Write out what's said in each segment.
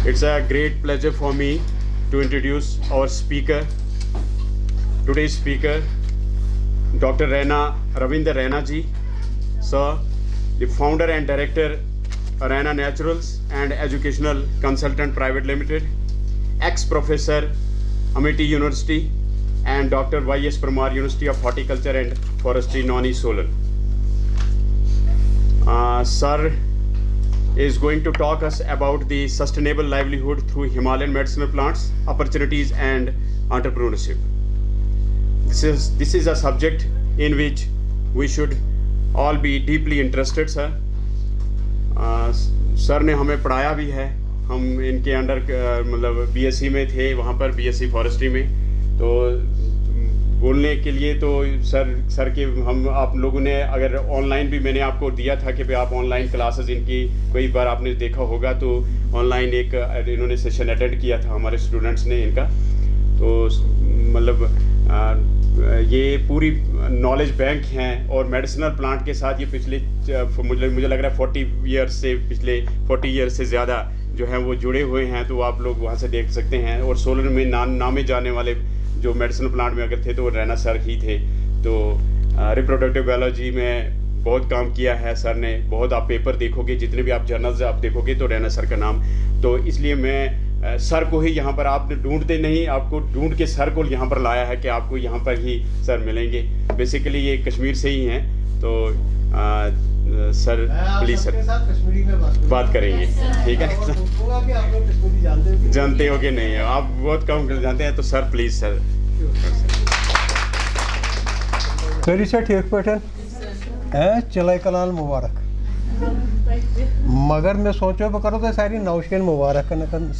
It's a great pleasure for me to introduce our speaker, today's speaker, Dr. Ravinder Raina ji, sir, the founder and director, Raina Naturals and Educational Consultant Private Limited, ex-professor, Amity University, and Dr. Y.S. Parmar, University of Horticulture and Forestry, Nauni, Solan. Sir is going to talk us about the sustainable livelihood through Himalayan medicinal plants, opportunities and entrepreneurship. This is a subject in which we should all be deeply interested, sir. Sir ने हमें पढ़ाया भी है, हम इनके under मतलब BSc में थे, वहाँ पर बीएससी फॉरेस्ट्री में, तो बोलने के लिए तो सर के हम आप लोगों ने अगर ऑनलाइन भी मैंने आपको दिया था कि भाई आप ऑनलाइन क्लासेस इनकी कई बार आपने देखा होगा, तो ऑनलाइन एक इन्होंने सेशन अटेंड किया था हमारे स्टूडेंट्स ने इनका, तो मतलब ये पूरी नॉलेज बैंक हैं और मेडिसिनल प्लांट के साथ ये पिछले मुझे लग रहा है 40 ईयर्स से पिछले 40 ईयर्स से ज़्यादा जो हैं वो जुड़े हुए हैं, तो आप लोग वहाँ से देख सकते हैं। और सोलन में नामे जाने वाले जो मेडिसिनल प्लांट में अगर थे तो वो रैना सर ही थे। तो रिप्रोडक्टिव बायोलॉजी में बहुत काम किया है सर ने, बहुत आप पेपर देखोगे, जितने भी आप जर्नल्स आप देखोगे तो रैना सर का नाम, तो इसलिए मैं सर को ही यहाँ पर आपने ढूंढते नहीं, आपको ढूंढ के सर को यहाँ पर लाया है कि आपको यहाँ पर ही सर मिलेंगे। बेसिकली ये कश्मीर से ही हैं, तो सर प्लीज़ सर कश्मीरी में बात करेंगे, ठीक है? जानते हो कि नहीं, आप बहुत कम जानते हैं, तो सर प्लीज़ सर। सर से ठीक पैटर्न है, चलाई कलाल मुबारक, मगर मैं सोचो वो करो तो सारी नौशीन मुबारक न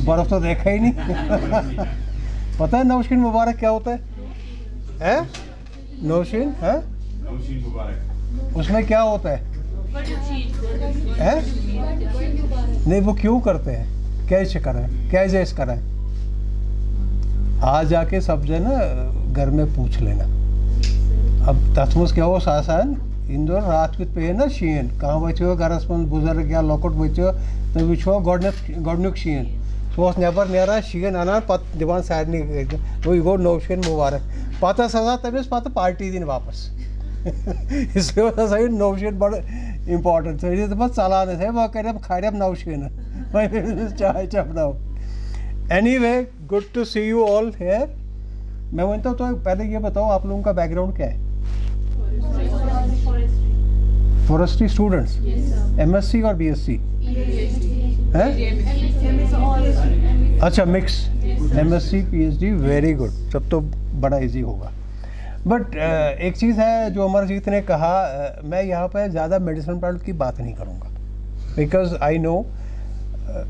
बर्फ तो देखा ही नहीं। पता है नौशीन मुबारक क्या होता है? नौशीन है, नौशीन मुबारक उसमें क्या होता है? नहीं, वो क्यों करते हैं, कैसे कराएं, कैसे कराएं? आज जाके सब जो ना घर में पूछ लेना। अब तथमुस क्या हो सासान इंदौर रात कित पे ना शीन कहाँ वो गरस मन बुजुर्ग या लॉकट वो तो वो गोडनुक शीन सो नबर नेरा शीन अनान पत दिवान सारनी वो गो नौशीन मुबारक पता सजा तमिस पत पार्टी दिन वापस इसलिए सही नौशीन बड़ इम्पोर्टेंट सही तो बस चलान है वो कर खारब नौशीन चाय चपनाओ। Anyway good to see you all here. मैं बोलता हूँ तो पहले ये बताओ आप लोगों का बैकग्राउंड क्या है? फॉरेस्ट्री स्टूडेंट्स, एमएससी और बीएससी हैं? अच्छा mix, MSc PhD, very good, तब तो बड़ा इजी होगा। बट एक चीज़ है जो अमरजीत ने कहा, मैं यहाँ पर ज़्यादा मेडिसिन प्लांट की बात नहीं करूँगा, बिकॉज आई नो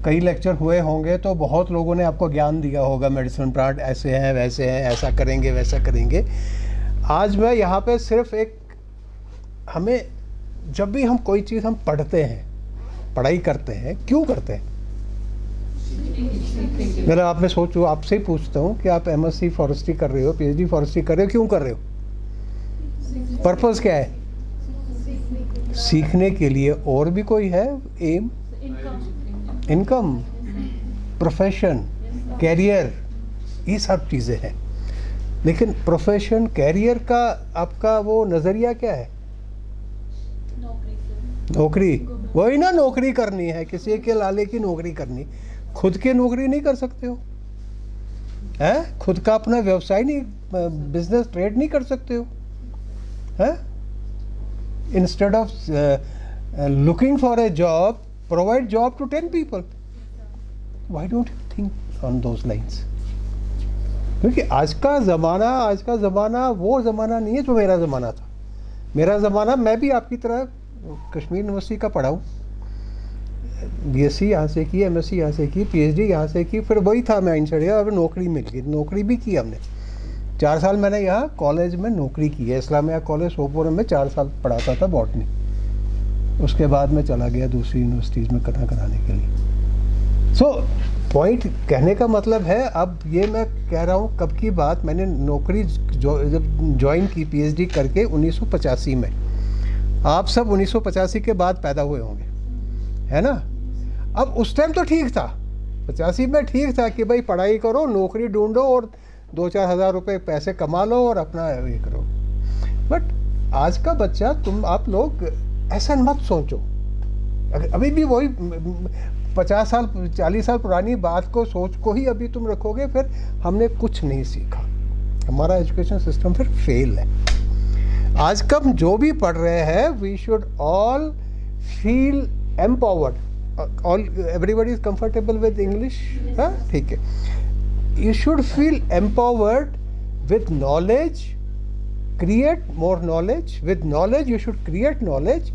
कई लेक्चर हुए होंगे तो बहुत लोगों ने आपको ज्ञान दिया होगा मेडिसिन प्लांट ऐसे हैं वैसे हैं, ऐसा करेंगे वैसा करेंगे। आज मैं यहाँ पे सिर्फ एक, हमें जब भी हम कोई चीज़ हम पढ़ते हैं, पढ़ाई करते हैं, क्यों करते हैं? मेरा आप में सोचो, आपसे ही पूछता हूँ कि आप एमएससी फॉरेस्ट्री कर रहे हो, पीएचडी फॉरेस्ट्री कर रहे हो, क्यों कर रहे हो? पर्पस क्या है? सीखने के लिए। और भी कोई है एम? इनकम, प्रोफेशन, कैरियर, ये सब चीज़ें हैं। लेकिन प्रोफेशन, कैरियर का आपका वो नज़रिया क्या है? नौकरी, वही ना, नौकरी करनी है, किसी के लाले की नौकरी करनी, खुद की नौकरी नहीं कर सकते हो, हैं? खुद का अपना व्यवसाय नहीं, बिजनेस ट्रेड नहीं कर सकते हो, हैं? Instead of looking for a job, provide job to 10 people. Why don't you think on those lines? क्योंकि आज का ज़माना वो ज़माना नहीं है जो मेरा ज़माना था। मेरा ज़माना, मैं भी आपकी तरह कश्मीर यूनिवर्सिटी का पढ़ा हूँ, बीएससी यहाँ से की, एमएससी यहाँ से की, पीएचडी यहाँ से की, फिर वही था मैं इंस्टेड, अब नौकरी मिल गई, नौकरी भी की हमने। 4 साल मैंने यहाँ कॉलेज में नौकरी की है, इस्लामिया कॉलेज सोपोर में 4 साल पढ़ाता था बॉटनी। उसके बाद मैं चला गया दूसरी यूनिवर्सिटीज़ में कराने के लिए। सो पॉइंट कहने का मतलब है, अब ये मैं कह रहा हूँ कब की बात, मैंने नौकरी जब ज्वाइन की पीएचडी करके 1985 में। आप सब 1985 के बाद पैदा हुए होंगे, है ना? अब उस टाइम तो ठीक था, 85 में ठीक था कि भाई पढ़ाई करो, नौकरी ढूंढो और 2-4 हज़ार रुपये पैसे कमा लो और अपना ये करो। बट आज का बच्चा, आप लोग ऐसा मत सोचो। अभी भी वही 50 साल 40 साल पुरानी बात को सोच को ही अभी तुम रखोगे, फिर हमने कुछ नहीं सीखा, हमारा एजुकेशन सिस्टम फिर फेल है। आज का हम जो भी पढ़ रहे हैं, we should all feel empowered. All everybody is comfortable with English? हाँ, ठीक है। You should feel empowered with knowledge, create more knowledge. With knowledge you should create knowledge,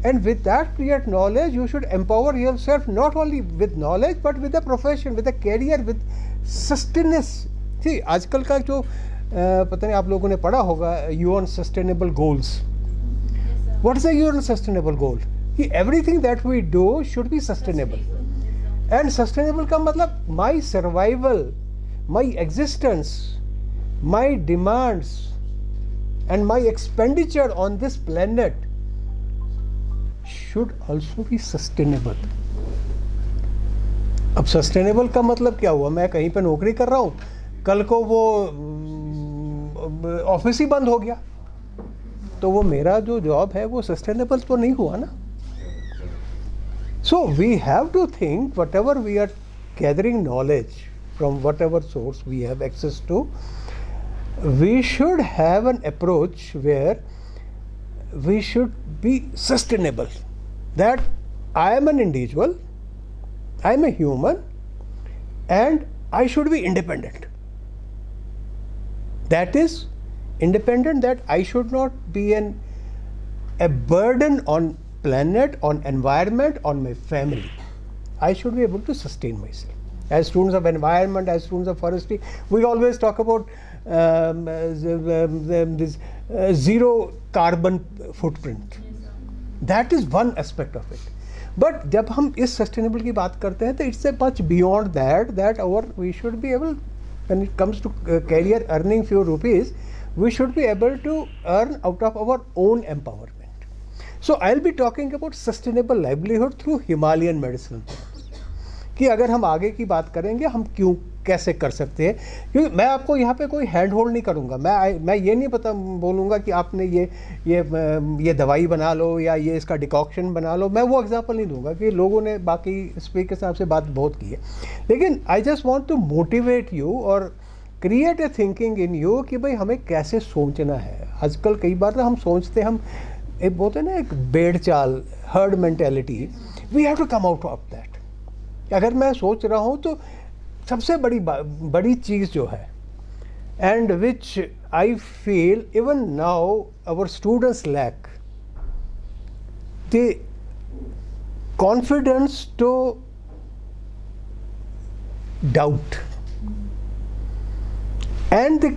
and with that create knowledge you should empower yourself, not only with knowledge but with a profession, with a career, with sustenance. See, आजकल का जो पता नहीं आप लोगों ने पढ़ा होगा, UN Sustainable Goals. What is the UN Sustainable Goal? कि everything that we do should be sustainable. And sustainable का मतलब my survival, my existence, my demands and my expenditure on this planet should also be sustainable. अब sustainable का मतलब क्या हुआ? मैं कहीं पे नौकरी कर रहा हूँ, कल को वो ऑफिस ही बंद हो गया, तो वो मेरा जो जॉब है वो sustainable तो नहीं हुआ ना। So we have to think, whatever we are gathering knowledge from whatever source we have access to, we should have an approach where we should be sustainable. That I am an individual, I am a human, and I should be independent. That is independent, that I should not be a burden on planet, on environment, on my family. I should be able to sustain myself. As students of environment, as students of forestry, we always talk about this zero carbon footprint. That is one aspect of it. But जब हम इस sustainable की बात करते हैं, तो it's a much beyond that. That we should be able, when it comes to career earning few rupees, we should be able to earn out of our own empowerment. So I'll be talking about sustainable livelihood through Himalayan medicine. कि अगर हम आगे की बात करेंगे, हम क्यों कैसे कर सकते हैं, क्योंकि मैं आपको यहाँ पे कोई हैंड होल्ड नहीं करूँगा। मैं ये नहीं बोलूँगा कि आपने ये दवाई बना लो या ये इसका डिकॉक्शन बना लो। मैं वो एग्जांपल नहीं दूंगा कि लोगों ने बाकी स्पीकर साहब से बात बहुत की है, लेकिन I just want to motivate you और create a thinking in you कि भाई हमें कैसे सोचना है। आजकल कई बार ना हम सोचते, हम एक बोलते हैं ना, एक भेड़ चाल, herd mentality, we have to come out of that. अगर मैं सोच रहा हूँ तो सबसे बड़ी चीज़ जो है, and which I feel even now our students lack the confidence to doubt and the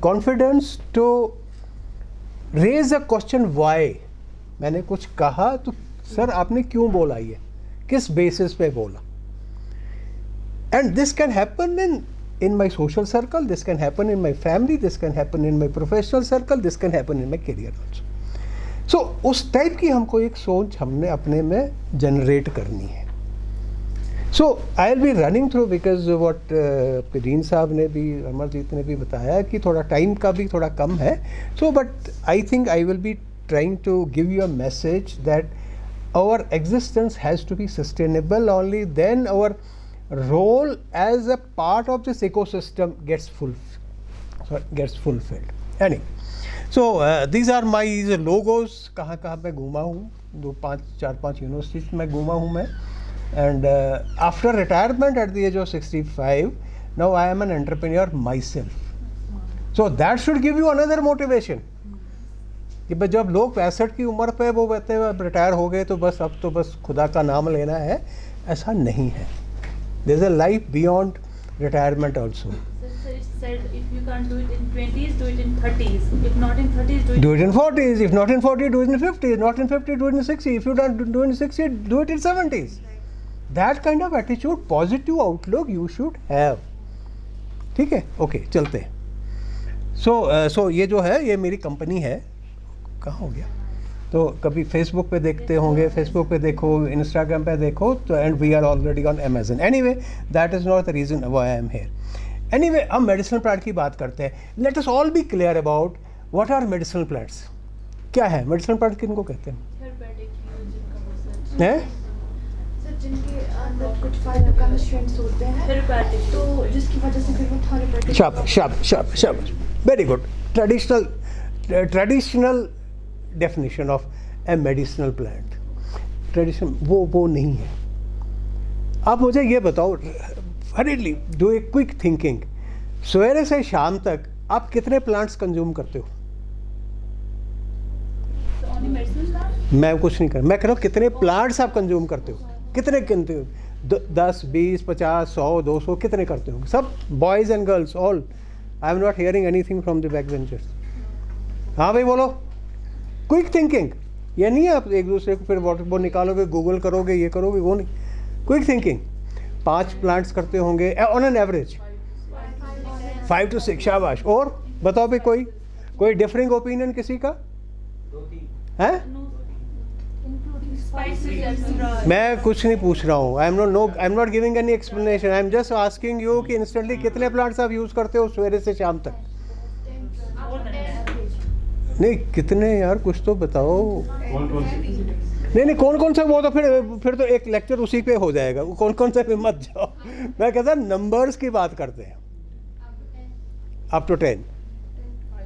confidence to raise a question why. मैंने कुछ कहा तो सर आपने क्यों बोला, ये किस बेसिस पे बोला। And this can happen in my social circle, this can happen in my family, this can happen in my professional circle, this can happen in my career also. So उस type की हमको एक सोच हमने अपने में जनरेट करनी है। So I'll be running through because what पीरीन साहब ने भी, अमरजीत ने भी बताया कि थोड़ा टाइम का भी थोड़ा कम है। So but I think I will be trying to give you a message that our existence has to be sustainable, only then our role as a part of this ecosystem gets fulfilled. Anyway, so these are my logos. कहाँ मैं घूमा हूँ, 4-5 universities में घूमा हूँ मैं, and after retirement at the age of 65, now I am an entrepreneur myself. So that should give you another motivation. कि जब लोग 65 की उम्र पे वो कहते हैं अब रिटायर हो गए तो बस अब तो बस खुदा का नाम लेना है, ऐसा नहीं है। There is a life beyond retirement also. So it said if you can't do it in 20s, do it in 30s. If not in 30s, do it in 40s. If not in 40s, do it in 50s. Not in 50s, do it in 60s. If you don't do it in 60s, do it in 70s. That kind of attitude, positive outlook you should have. ठीक है, okay चलते हैं। So ये जो है ये मेरी company है, कहाँ हो गया, तो कभी फेसबुक पे देखते होंगे, फेसबुक पे देखो, इंस्टाग्राम पे देखो, तो and we are already on Amazon. Anyway that is not the reason why I am here. Anyway हम मेडिसिनल प्लांट की बात करते हैं। Let us all be clear about what are medicinal plants. क्या है मेडिसिनल प्लांट, किनको कहते हैं? हैं सर जिनके अंदर कुछ फाइटोकेमिस्ट्रेंट्स होते हैं तो जिसकी वजह से फिर वो थेरेपेटिक। शाबाश, very good. Traditional definition of A medicinal plant, traditional वो नहीं है। आप मुझे ये बताओ, हरीडली डू ए क्विक थिंकिंग, सवेरे से शाम तक आप कितने प्लांट्स कंज्यूम करते हो? मैं कुछ नहीं कर, मैं कह रहा हूँ कितने प्लांट्स आप कंज्यूम करते हो, कितने गिनते हो? 10, 20, 50, 100, 200 कितने करते हो? सब boys and girls all. I am not hearing anything from the back benchers. हाँ भाई बोलो, क्विक थिंकिंग। ये नहीं है आप एक दूसरे को फिर वो निकालोगे, गूगल करोगे, ये करोगे, वो नहीं। Quick thinking. 5 प्लांट्स करते होंगे ऑन एन एवरेज, 5 to 6। शाबाश। और बताओ भाई, कोई डिफरिंग ओपिनियन किसी का है? मैं कुछ नहीं पूछ रहा हूँ। I am not giving any explanation. I am just asking you कि इंस्टेंटली कितने प्लांट्स आप यूज़ करते हो सवेरे से शाम तक? नहीं कितने यार, कुछ तो बताओ। नहीं कौन से, वो तो फिर तो एक लेक्चर उसी पे हो जाएगा। कौन से पे मत जाओ। मैं कहता नंबर्स की बात करते हैं। अप टू 10,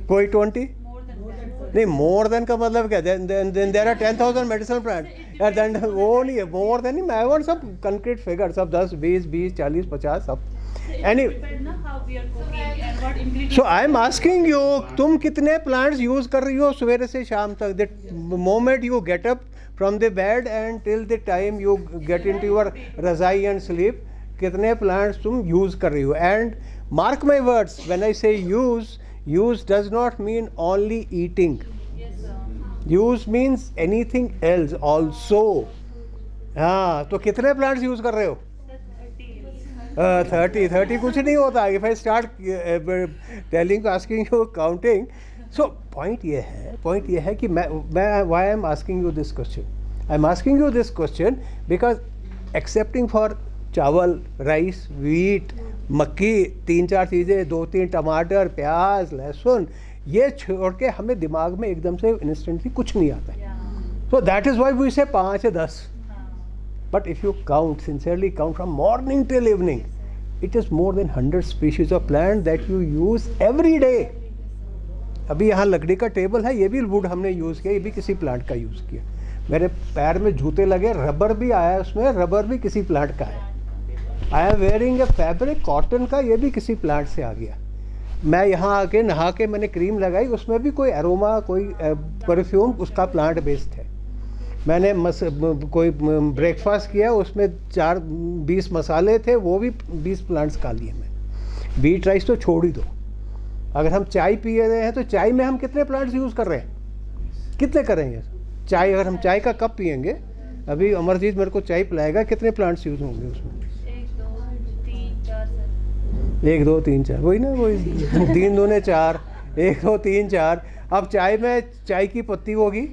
कोई 20? नहीं, मोर देन का मतलब क्या? देयर आर 10,000 मेडिसिनल प्लांट यार। देन वो नहीं है, मोर देन नहीं। मैं वांट सब कंक्रीट फिगर, सब 10, 20, 40, 50 सब। Any so I am asking you, तुम कितने प्लांट्स यूज़ कर रही हो सवेरे से शाम तक? The moment you get up from the bed and till the time you get into your razai and sleep, कितने प्लांट्स तुम यूज़ कर रही हो? And mark my words, when I say use does not mean only eating. Use means anything else also. हाँ, तो कितने plants use कर रहे हो? 30 कुछ नहीं होता। If I start telling, asking you, counting. So point ये है कि मैं why I am asking you this question? I am asking you this question because accepting for चावल, राइस, वीट, मक्की, 3-4 चीज़ें, 2-3 टमाटर, प्याज, लहसुन, ये छोड़ के हमें दिमाग में एकदम से इंस्टेंटली कुछ नहीं आता है। So that is why we say 5 या 10। But if you count, sincerely count from morning till evening, it is more than 100 species of plant that you use every day. अभी यहाँ लकड़ी का टेबल है, ये भी वुड हमने यूज़ किया, ये भी किसी प्लांट का यूज़ किया। मेरे पैर में जूते लगे, रबर भी आया उसमें, रबर भी किसी प्लांट का है। I am wearing A fabric cotton का, ये भी किसी प्लांट से आ गया। मैं यहाँ आके नहा के मैंने क्रीम लगाई, उसमें भी कोई एरोमा, कोई परफ्यूम उसका प्लांट बेस्ड है। मैंने कोई ब्रेकफास्ट किया, उसमें 20 मसाले थे, वो भी 20 प्लांट्स खा लिए मैं। बीट राइस तो छोड़ ही दो। अगर हम चाय पी रहे हैं तो चाय में हम कितने प्लांट्स यूज़ कर रहे हैं? कितने करेंगे? चाय, अगर हम चाय का कप पियेंगे, अभी अमरजीत मेरे को चाय पिलाएगा, कितने प्लांट्स यूज़ होंगे उसमें? 1, 2, 3, 4, वही ना, वही 3 दूने 4, 1, 2, 3, 4। अब चाय में चाय की पत्ती होगी,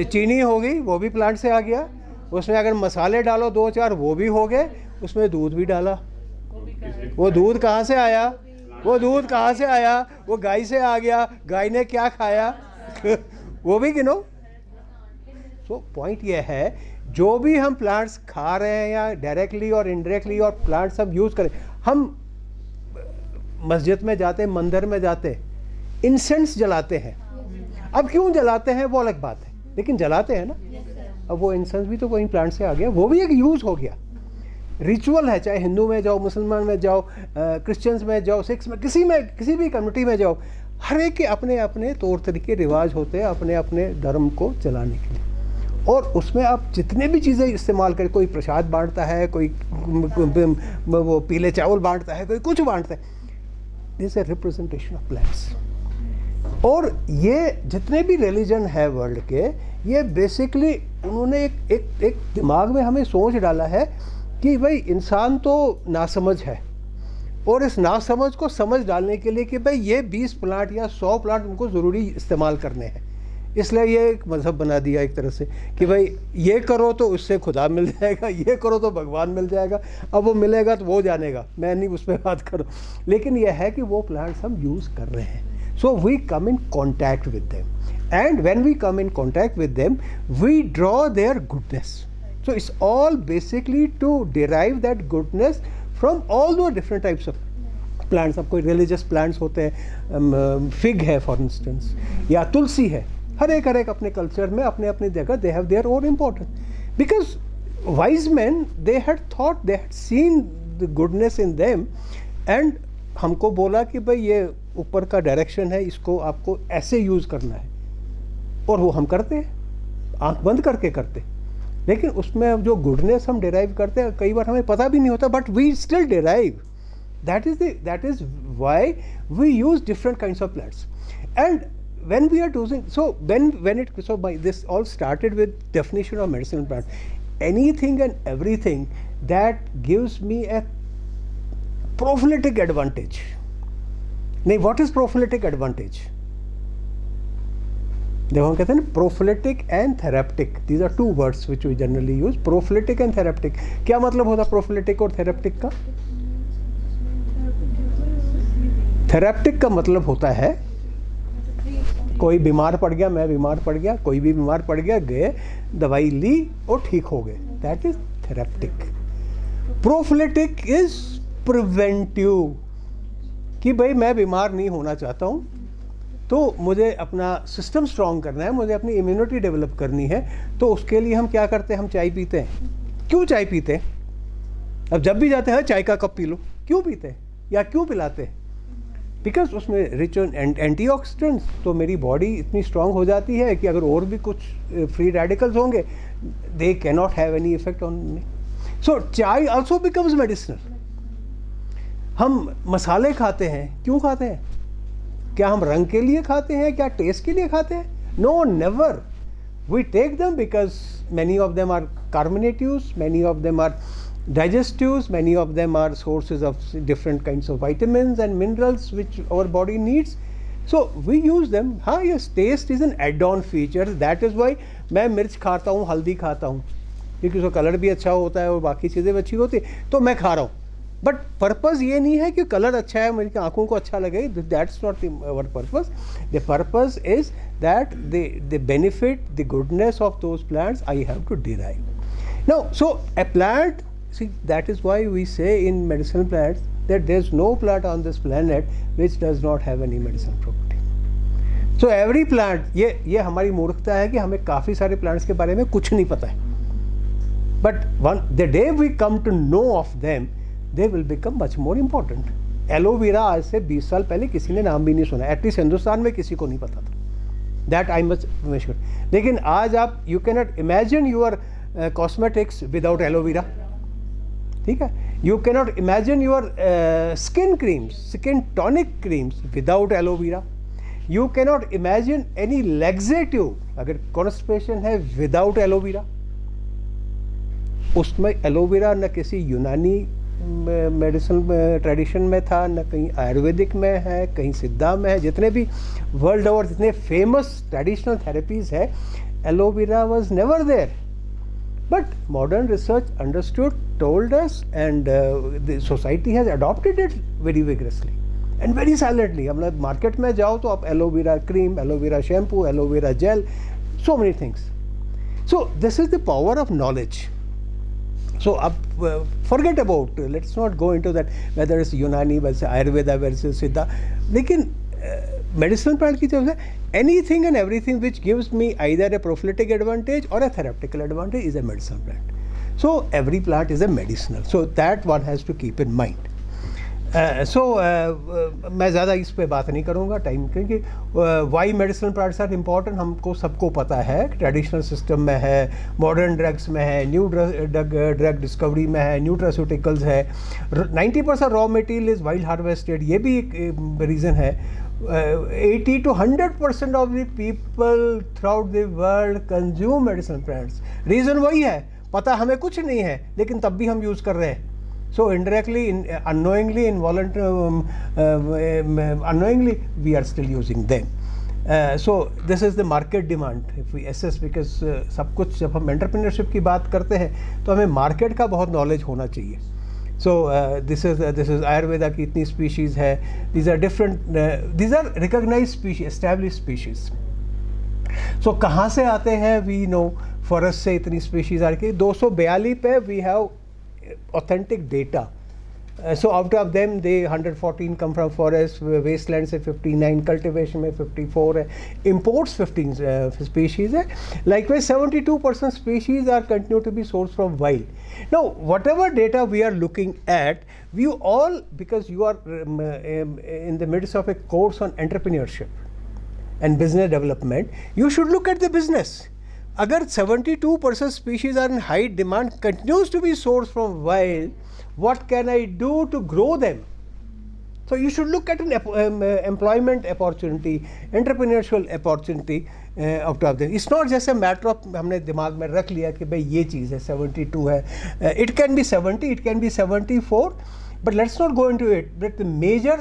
चीनी होगी, वो भी प्लांट से आ गया। उसमें अगर मसाले डालो 2-4, वो भी हो गए। उसमें दूध भी डाला, वो दूध कहाँ से आया? वो गाय से आ गया। गाय ने क्या खाया? वो भी गिनो। सो पॉइंट ये है, जो भी हम प्लांट्स खा रहे हैं या डायरेक्टली और इनडायरेक्टली, और प्लांट्स हम यूज़ करें, हम मस्जिद में जाते, मंदिर में जाते, इंसेंस जलाते हैं। अब क्यों जलाते हैं वो अलग बात है, लेकिन जलाते हैं ना। अब वो इंसेंस भी तो कोई प्लांट से आ गया, वो भी एक यूज़ हो गया। रिचुअल है, चाहे हिंदू में जाओ, मुसलमान में जाओ, क्रिश्चियंस में जाओ, सिख्स में, किसी भी कम्युनिटी में जाओ, हर एक के अपने अपने तौर तरीके, रिवाज होते हैं अपने अपने धर्म को चलाने के लिए। और उसमें आप जितने भी चीज़ें इस्तेमाल करें, कोई प्रसाद बांटता है, कोई वो पीले चावल बांटता है, कोई कुछ बांटता है, this is representation of plants. और ये जितने भी रिलीजन है वर्ल्ड के, ये बेसिकली उन्होंने एक दिमाग में हमें सोच डाला है कि भाई इंसान तो नासमझ है, और इस नासमझ को समझ डालने के लिए कि भाई ये 20 प्लांट या 100 प्लांट उनको ज़रूरी इस्तेमाल करने हैं, इसलिए ये एक मज़हब बना दिया एक तरह से कि भाई ये करो तो उससे खुदा मिल जाएगा, ये करो तो भगवान मिल जाएगा। अब वो मिलेगा तो वो जानेगा, मैं नहीं उस पर बात करूँ, लेकिन यह है कि वो प्लांट्स हम यूज़ कर रहे हैं। So we come in contact with them, and when we come in contact with them we draw their goodness. So it's all basically to derive that goodness from all those different types of plants. अब कोई religious plants होते हैं, fig है for instance, या तुलसी है, हर एक अपने culture में अपने अपनी जगह they have their own importance, because wise man they had thought, they had seen the goodness in them, and हमको बोला कि भाई ये ऊपर का डायरेक्शन है, इसको आपको ऐसे यूज़ करना है, और वो हम करते हैं, आंख बंद करके करते। लेकिन उसमें जो गुडनेस हम डिराइव करते हैं कई बार हमें पता भी नहीं होता, but we still derive. that is why we use different kinds of plants. And when we are using, so this all started with definition of medicinal plant. Anything and everything that gives me a prophylactic advantage. Now what is prophylactic advantage? देखो हम कहते हैं ना prophylactic and therapeutic, these are two words which we generally use, prophylactic and therapeutic। क्या मतलब होता prophylactic और therapeutic का? थेरेप्टिक का मतलब होता है कोई बीमार पड़ गया, मैं बीमार पड़ गया, कोई भी बीमार पड़ गया, गए दवाई ली और ठीक हो गए, दैट इज थेरेप्टिक। प्रोफिलेटिक इज प्रिवेंटिव, कि भाई मैं बीमार नहीं होना चाहता हूँ, तो मुझे अपना सिस्टम स्ट्रांग करना है, मुझे अपनी इम्यूनिटी डेवलप करनी है, तो उसके लिए हम क्या करते हैं, हम चाय पीते हैं। क्यों चाय पीते हैं? अब जब भी जाते हैं चाय का कप पी लो, क्यों पीते हैं या क्यों पिलाते हैं? बिकॉज उसमें रिच एंटीऑक्सीडेंट्स, तो मेरी बॉडी इतनी स्ट्रांग हो जाती है कि अगर और भी कुछ फ्री रेडिकल्स होंगे, they can not have any effect on me. So chai also becomes medicinal. हम मसाले खाते हैं, क्यों खाते हैं? क्या हम रंग के लिए खाते हैं, क्या टेस्ट के लिए खाते हैं? No, never. We take them because many of them are carminatives, many of them are digestives, many of them are sources of different kinds of vitamins and minerals which our body needs, so we use them. हाँ, yes, taste is an add-on feature, that is why मैं मिर्च खाता हूँ, हल्दी खाता हूँ, क्योंकि उसका कलर भी अच्छा होता है और बाकी चीज़ें भी अच्छी होती है, तो मैं खा रहा हूँ। बट पर्पज़ ये नहीं है कि कलर अच्छा है, मेरी आँखों को अच्छा लगे, that's not our purpose. The purpose is that the benefit, the goodness of those plants I have to derive. Now so a plant, see, that is why we say in medicinal plants that there's no plant on this planet which does not have any medicinal property. So every plant, ये हमारी मूर्खता है कि हमें काफ़ी सारे plants के बारे में कुछ नहीं पता है, but the day we come to know of them, they will become much more important. Aloe vera आज से 20 साल पहले किसी ने नाम भी नहीं सुना, एटलीस्ट हिंदुस्तान में किसी को नहीं पता था, दैट आई मस्ट मेंशन। लेकिन आज आप, you can not imagine your cosmetics without aloe vera, ठीक है? You can not imagine your skin creams, skin tonic creams without aloe vera. You can not imagine any laxative, अगर कॉन्स्टिपेशन है, without aloe vera. उसमें aloe vera न किसी यूनानी मेडिसिन ट्रेडिशन में था, न कहीं आयुर्वेदिक में है, कहीं सिद्धा में है। जितने भी वर्ल्ड ओवर जितने फेमस ट्रेडिशनल थेरेपीज़ है, aloe vera was never there. But modern research understood, told us, and the society has adopted it very vigorously and very silently. मतलब मार्केट में जाओ तो आप aloe vera cream, aloe vera shampoo, aloe vera gel, so many things. So this is the power of knowledge. So forget about, let's not go into that whether it's Unani versus Ayurveda versus Siddha. लेकिन medicinal plant की तरफ से anything and everything which gives me either a prophylactic advantage or a therapeutical advantage is a medicinal plant. So every plant is a medicinal. So that one has to keep in mind. मैं ज़्यादा इस पे बात नहीं करूँगा time, क्योंकि why medicinal plants are important हमको सबको पता है। ट्रेडिशनल सिस्टम में है, मॉडर्न ड्रग्स में है, न्यू ड्रग डिस्कवरी में है, न्यूट्रास्यूटिकल्स है। 90% raw material is wild harvested, ये भी एक रीज़न है। 80 to 100% of the people through out the world consume medicinal plants. Reason वही है, पता हमें कुछ नहीं है लेकिन तब भी हम यूज़ कर रहे हैं। So indirectly, unknowingly, unknowingly, we are still using them. So this is the market demand if we assess, because सब कुछ जब हम एंटरप्रेन्योरशिप की बात करते हैं तो हमें मार्केट का बहुत नॉलेज होना चाहिए. सो दिस इज़ आयुर्वेदा की इतनी स्पीशीज़ है, these are different, these are recognised species, established species. So कहाँ से आते हैं, वी नो फॉरेस्ट से इतनी स्पीशीज़ आ रही. 242 पे we have authentic data. So out of them they 114 come from forest, wasteland से 59, cultivation में 54 है, imports 15 species है. Likewise 72% species are continue to be sourced from wild. Now whatever data we are looking at, we all, because you are in the midst of a course on entrepreneurship and business development, you should look at the business. अगर 72% species are in high demand, continues to be sourced from wild, what can I do to grow them? So you should look at an employment opportunity, entrepreneurial opportunity out of them. It's not just a matter of हमने दिमाग में रख लिया कि भाई ये चीज़ है, 72 है. It can be 70, it can be 74, but let's not go into it. But the major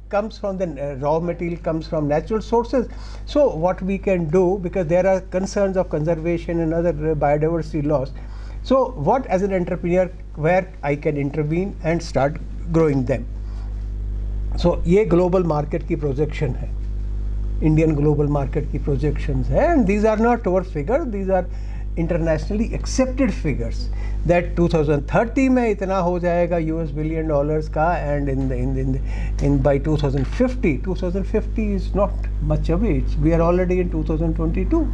comes from the raw material, comes from natural sources. So what we can do, because there are concerns of conservation and other biodiversity loss. So what, as an entrepreneur, where I can intervene and start growing them. So ये global market की projection है, Indian global market की projections है, and these are not our figures, these are internationally accepted figures that 2030 में इतना हो जाएगा US billion dollars का, and in by 2050 is not much away. We are already in 2022.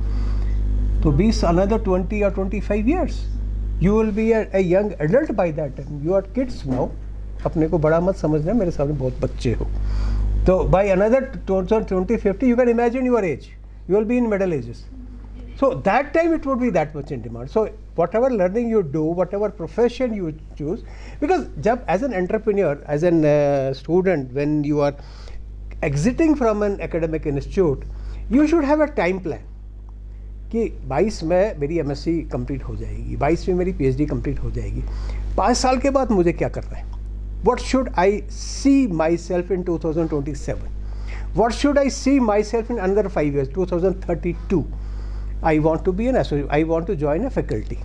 So be another 20 or 25 years. You will be a young adult by that time. You are kids now. अपने को बड़ा मत समझना, मेरे सामने बहुत बच्चे हो. तो by another 2050, you can imagine your age. You will be in middle ages. So that time it would be that much in demand. So whatever learning you do, whatever profession you choose, because जब as an entrepreneur, as an student, when you are exiting from an academic institute, you should have a time plan. कि 22 में मेरी MSc complete हो जाएगी, 22 में मेरी PhD complete हो जाएगी, 5 साल के बाद मुझे क्या करना है? What should I see myself in 2027? What should I see myself in another 5 years, 2032? I want to be an associate, I want to join a faculty,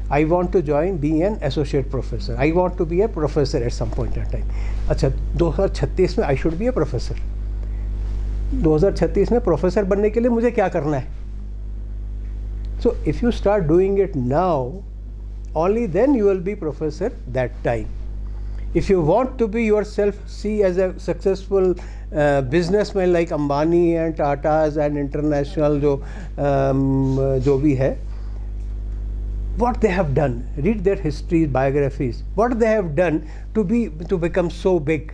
I want to be an associate professor, I want to be a professor at some point in time. अच्छा, 2036 में I should be a professor. 2036 में professor बनने के लिए मुझे क्या करना है? So if you start doing it now, only then you will be professor that time. If you want to be yourself see as a successful businessman like Ambani and Tatas and international जो भी है, what they have done, read their histories, biographies, what they have done to become so big.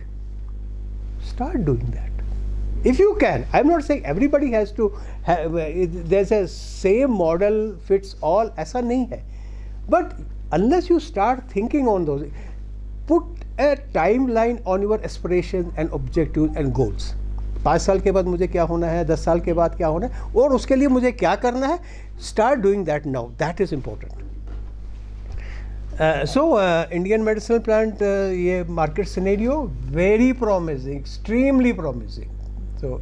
Start doing that. If you can, I'm not saying everybody has to have, there's a same model fits all, ऐसा नहीं है. But unless you start thinking on those, put a timeline on your aspirations and objectives and goals. 5 साल के बाद मुझे क्या होना है, 10 साल के बाद क्या होना है, और उसके लिए मुझे क्या करना है. Start doing that now. That is important. Indian medicinal plant, ये market scenario very promising, extremely promising. So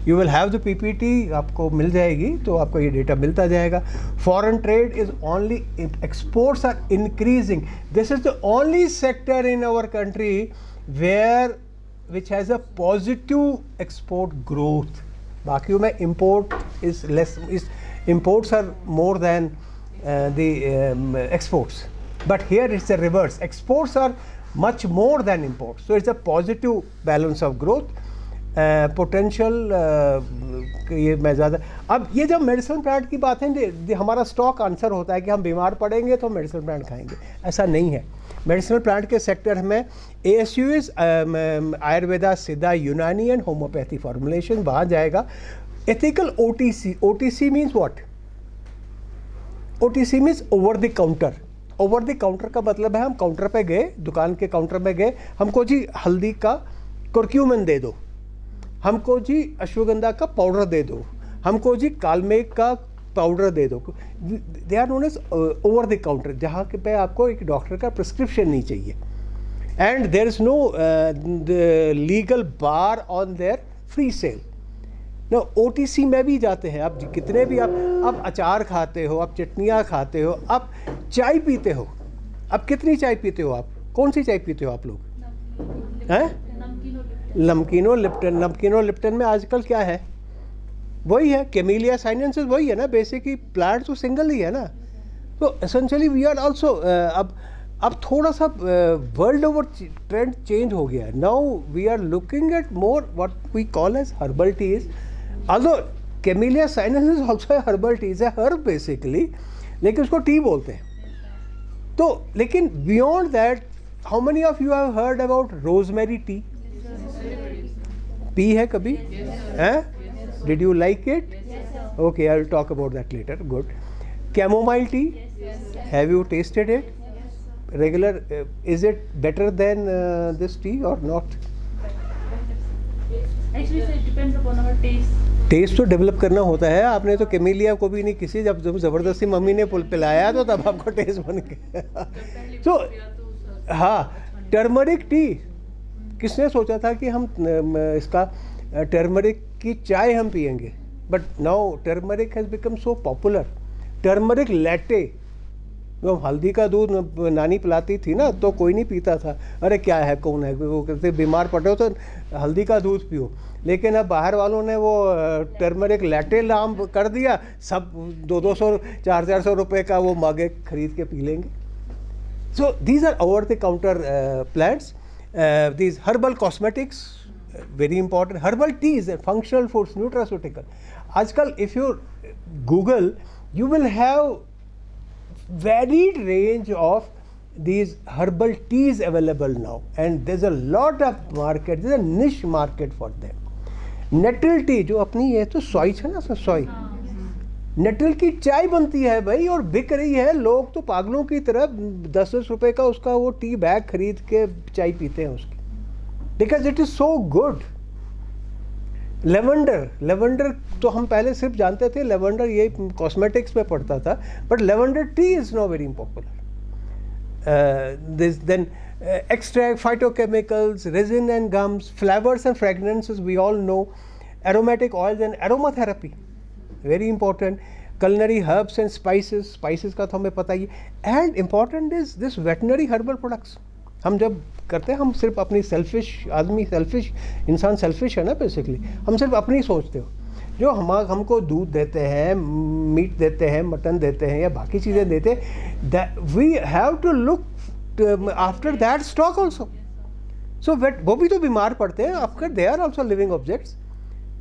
you will have the PPT, आपको मिल जाएगी, तो आपको ये डेटा मिलता जाएगा. Foreign trade is only, exports are increasing. This is the only sector in our country which has a positive export growth. बाकियों में import is less, imports are more than the exports. But here it's the reverse. Exports are much more than imports. So it's a positive balance of growth. Potential ये मैं ज़्यादा, अब ये जब medicine plant की बात है, हमारा स्टॉक आंसर होता है कि हम बीमार पड़ेंगे तो मेडिसिन प्लांट खाएंगे, ऐसा नहीं है. मेडिसिनल प्लांट के सेक्टर में ASUs, आयुर्वेदा, सिद्धा, यूनानी एंड होम्योपैथी फॉर्मुलेशन वहाँ जाएगा. Ethical OTC means what? OTC means over the counter. Over the counter का मतलब है हम काउंटर पे गए, दुकान के काउंटर पे गए, हमको जी हल्दी का कुरक्यूमिन दे दो, हमको जी अश्वगंधा का पाउडर दे दो, हमको जी कालमेघ का पाउडर दे दो. They are known as over the counter, जहाँ पे आपको एक डॉक्टर का प्रिस्क्रिप्शन नहीं चाहिए. And there is no legal bar on their free sale. ना OTC में भी जाते हैं। आप कितने भी आप अचार खाते हो, आप चटनियाँ खाते हो, आप चाय पीते हो। अब कितनी चाय पीते हो आप? कौन सी चाय पीते हो आप लोग? हैं? नमकीनो लिप्टन में आजकल क्या है? वही है कैमेलिया साइनेंसिस, वही है ना बेसिकली, प्लांट तो सिंगल ही है ना। तो एसेंशियली वी आर आल्सो अब थोड़ा सा वर्ल्ड ओवर ट्रेंड चेंज हो गया है। Now we are looking at more what we call as herbal teas, although Camellia sinensis also herbal teas है, हर्ब बेसिकली, लेकिन उसको टी बोलते हैं। तो लेकिन beyond that, how many of you have heard about rosemary tea? पी है कभी? हैं? Did you like it? Okay, I will talk about that later. Good. Chamomile tea? Have you tasted it? Regular, is it better than this tea or not? Actually, sir, it depends upon our taste. Taste तो develop करना होता है। आपने तो camellia को भी नहीं, किसी जब ज़बरदस्ती मम्मी ने पिलाया तो तब आपको टेस्ट बन गया। तो हाँ, टर्मरिक टी, किसने सोचा था कि हम इसका टर्मरिक की चाय हम पियेंगे? But now turmeric has become so popular. Turmeric latte, जो हल्दी का दूध नानी पिलाती थी ना, तो कोई नहीं पीता था, अरे क्या है, कौन है, वो कहते बीमार पड़े हो तो हल्दी का दूध पियो। लेकिन अब बाहर वालों ने वो टर्मरिक लैटे नाम कर दिया, सब 200 400 रुपए का वो मगे खरीद के पी लेंगे। So these are over the counter plants, these herbal cosmetics, very important, herbal teas and functional foods, nutraceutical. आजकल if you Google, you will have varied range of these herbal teas available now, and there's a lot of market, there's a niche market for them. Nettle tea, जो अपनी ये तो सोई है ना, सोई natal की चाय बनती है भाई, और बिक रही है। लोग तो पागलों की तरह 10-10 रुपए का उसका वो टी बैग खरीद के चाय पीते हैं उसकी, because it is so good. Lavender तो हम पहले सिर्फ जानते थे, लेवेंडर ये कॉस्मेटिक्स में पड़ता था, but lavender tea is now very popular. Then extract, phytochemicals, resin and gums, flavors and fragrances, we all know, aromatic oils and aromatherapy, very important, culinary herbs and spices का तो हमें पता ही है, and important is this veterinary herbal products. हम जब करते हैं, हम सिर्फ अपनी इंसान सेल्फिश है ना बेसिकली, हम सिर्फ अपनी सोचते हो। जो हमको दूध देते हैं, मीट देते हैं, मटन देते हैं या बाकी चीज़ें देते हैं, we have to look after that stock also. So वो भी तो बीमार पड़ते हैं, after they are also living objects,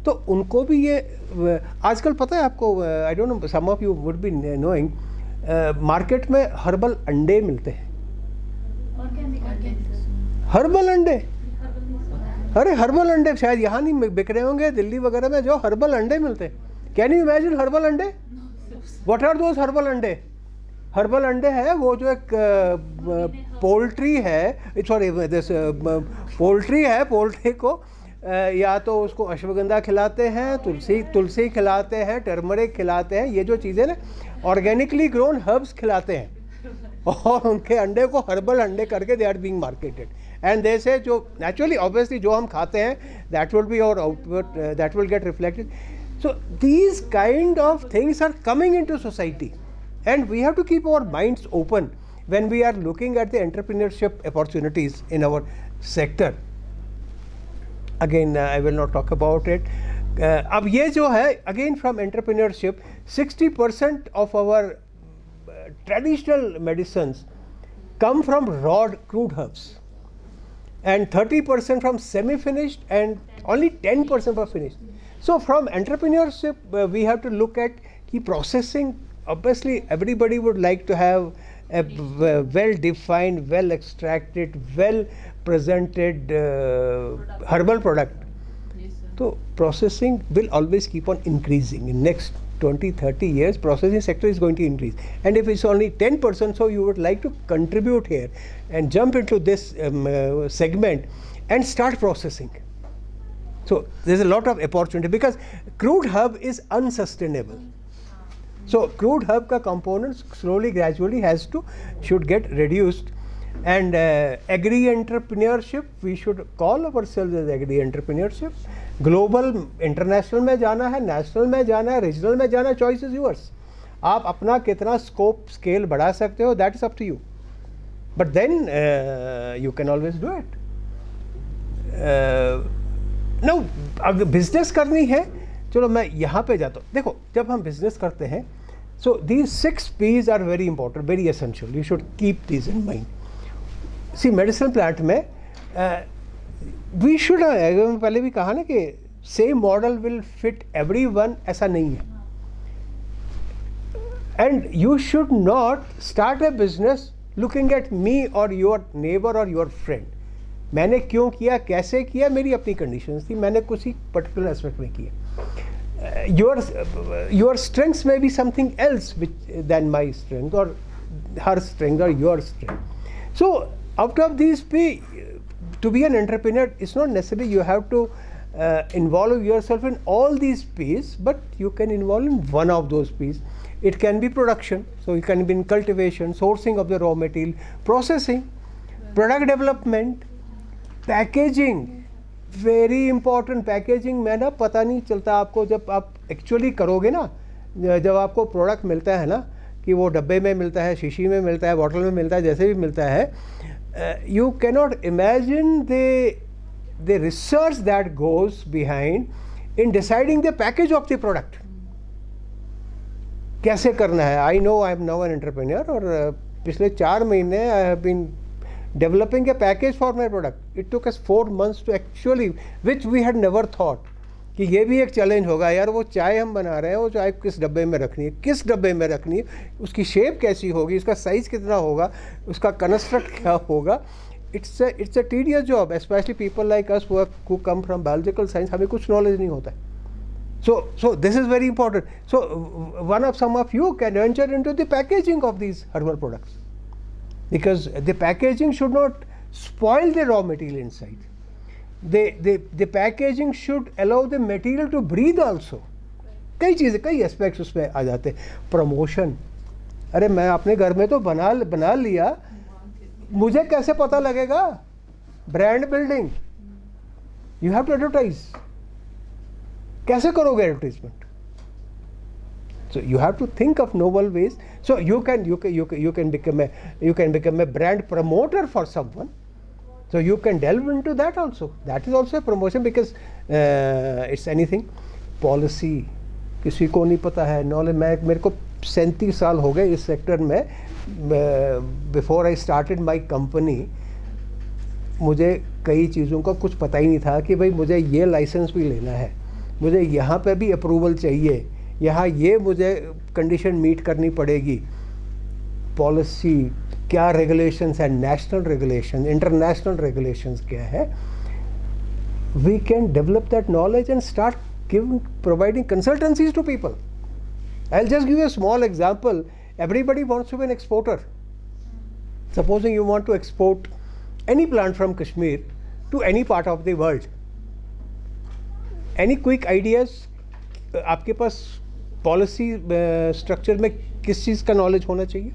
तो उनको भी ये आजकल पता है आपको, I don't know, some of you would be knowing, market में हर्बल अंडे मिलते हैं। हर्बल अंडे, अरे हर्बल अंडे शायद यहाँ नहीं बिक रहे होंगे, दिल्ली वगैरह में जो हर्बल अंडे मिलते हैं। कैन यू इमेजिन हर्बल अंडे? व्हाट आर दोज हर्बल अंडे? हर्बल अंडे है वो जो एक पोल्ट्री है, सॉरी दिस पोल्ट्री है, पोल्ट्री को या तो उसको अश्वगंधा खिलाते हैं, तुलसी खिलाते हैं, टर्मरिक खिलाते हैं, ये जो चीज़ें ना ऑर्गेनिकली ग्रोन हर्ब्स खिलाते हैं, और उनके अंडे को हर्बल अंडे करके they are being marketed, and they say जो नेचुरली ऑब्वियसली जो हम खाते हैं that will be our output, that will get reflected. So these kind of things are coming into society, and we have to keep our minds open when we are looking at the entrepreneurship opportunities in our sector. Again, I will not talk about it. अब ये जो है, again from entrepreneurship, 60% of our traditional medicines come from raw crude herbs, and 30% from semi-finished, and only 10% are finished. So from entrepreneurship, we have to look at key processing. Obviously, everybody would like to have a well-defined, well-extracted, well-presented herbal product. So processing will always keep on increasing. In next 20-30 years, processing sector is going to increase. And if it's only 10%, so you would like to contribute here and jump into this segment and start processing. So there's a lot of opportunity, because crude herb is unsustainable. So crude herb ka components slowly, gradually should get reduced, and agri-entrepreneurship, we should call ourselves as agri-entrepreneurship, global international में जाना है, national में जाना है, regional में जाना है, choice is yours. आप अपना कितना स्कोप स्केल बढ़ा सकते हो, that is up to you, but then you can always do it. No, अगर बिजनेस करनी है, चलो मैं यहाँ पे जाता हूँ. देखो, जब हम बिजनेस करते हैं, so these 6 P's are very important, very essential. You should keep these in mind. See, medicinal plant में we should, मैं पहले भी कहा ना कि same model will fit everyone, ऐसा नहीं है. And you should not start a business looking at me or your neighbor or your friend. मैंने क्यों किया, कैसे किया, मेरी अपनी कंडीशंस थी, मैंने कुछ ही पर्टिकुलर एस्पेक्ट में किया. Your strengths may be something else than my strength or her strength or your strength. So out of these to be an entrepreneur, it's not necessarily you have to involve yourself in all these P's, but you can involve in one of those P's. It can be production, so you can be in cultivation, sourcing of the raw material, processing, product development, packaging. Very important. Packaging में ना पता नहीं चलता आपको, जब आप actually करोगे ना, जब आपको प्रोडक्ट मिलता है ना, कि वो डब्बे में मिलता है, शीशी में मिलता है, बॉटल में मिलता है, जैसे भी मिलता है, you cannot imagine the research that goes behind in deciding the package of the product. कैसे करना है. I know, I am now an entrepreneur, और पिछले 4 महीने I have been developing a package for my product. It took us 4 months to actually, which we had never thought कि ये भी एक चैलेंज होगा यार. वो चाय हम बना रहे हैं, वो चाय किस डब्बे में रखनी है, किस डब्बे में रखनी है, उसकी शेप कैसी होगी, उसका साइज़ कितना होगा, उसका कंस्ट्रक्ट क्या होगा. it's a tedious job, especially people like us who come from biological science. हमें कुछ knowledge नहीं होता है. So this is very important. So some of you can venture into the packaging of these herbal products, because the packaging should not spoil the raw material inside. The packaging should allow the material to breathe also. कई चीज़ें, कई aspects उसमें आ जाते हैं. Promotion, अरे मैं अपने घर में तो बना लिया, मुझे कैसे पता लगेगा. Brand building, you have to advertise. कैसे करोगे advertisement. So you have to think of novel ways. So you can become a brand promoter for someone. So you can delve into that also. That is also a promotion, because it's anything. Policy, किसी को नहीं पता है. Knowledge, मेरे को 37 साल हो गए इस सेक्टर में. Before I started my company, मुझे कई चीज़ों का कुछ पता ही नहीं था कि भाई मुझे ये लाइसेंस भी लेना है, मुझे यहाँ पे भी अप्रूवल चाहिए, यहाँ ये मुझे कंडीशन मीट करनी पड़ेगी. पॉलिसी क्या, रेगुलेशंस है, नेशनल रेगुलेशन, इंटरनेशनल रेगुलेशंस क्या है. We can develop that knowledge and start providing consultancies to people. I'll just give you a small example. Everybody wants to be an exporter. Supposing you want to export any plant from Kashmir to any part of the world. Any quick ideas? आपके पास policy structure में किस चीज़ का knowledge होना चाहिए.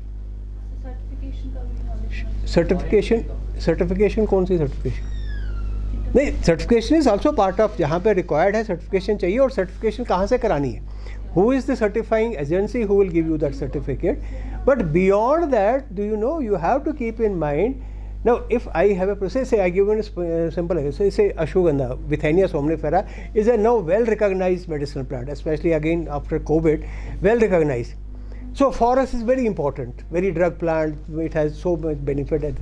Certification का भी knowledge. Certification कौन सी certification. नहीं, certification is also part of, जहाँ पे रिक्वायर्ड है सर्टिफिकेशन चाहिए. और सर्टिफिकेशन कहाँ से करानी है. Who is the certifying agency who will give you that certificate. But beyond that, do you know, you have to keep in mind. Now, if I have a process, say I give you a simple example, say ashwagandha, Withania somnifera, is a now well-recognized medicinal plant, especially again after COVID, well-recognized. So for us is very important, very drug plant, it has so much benefit.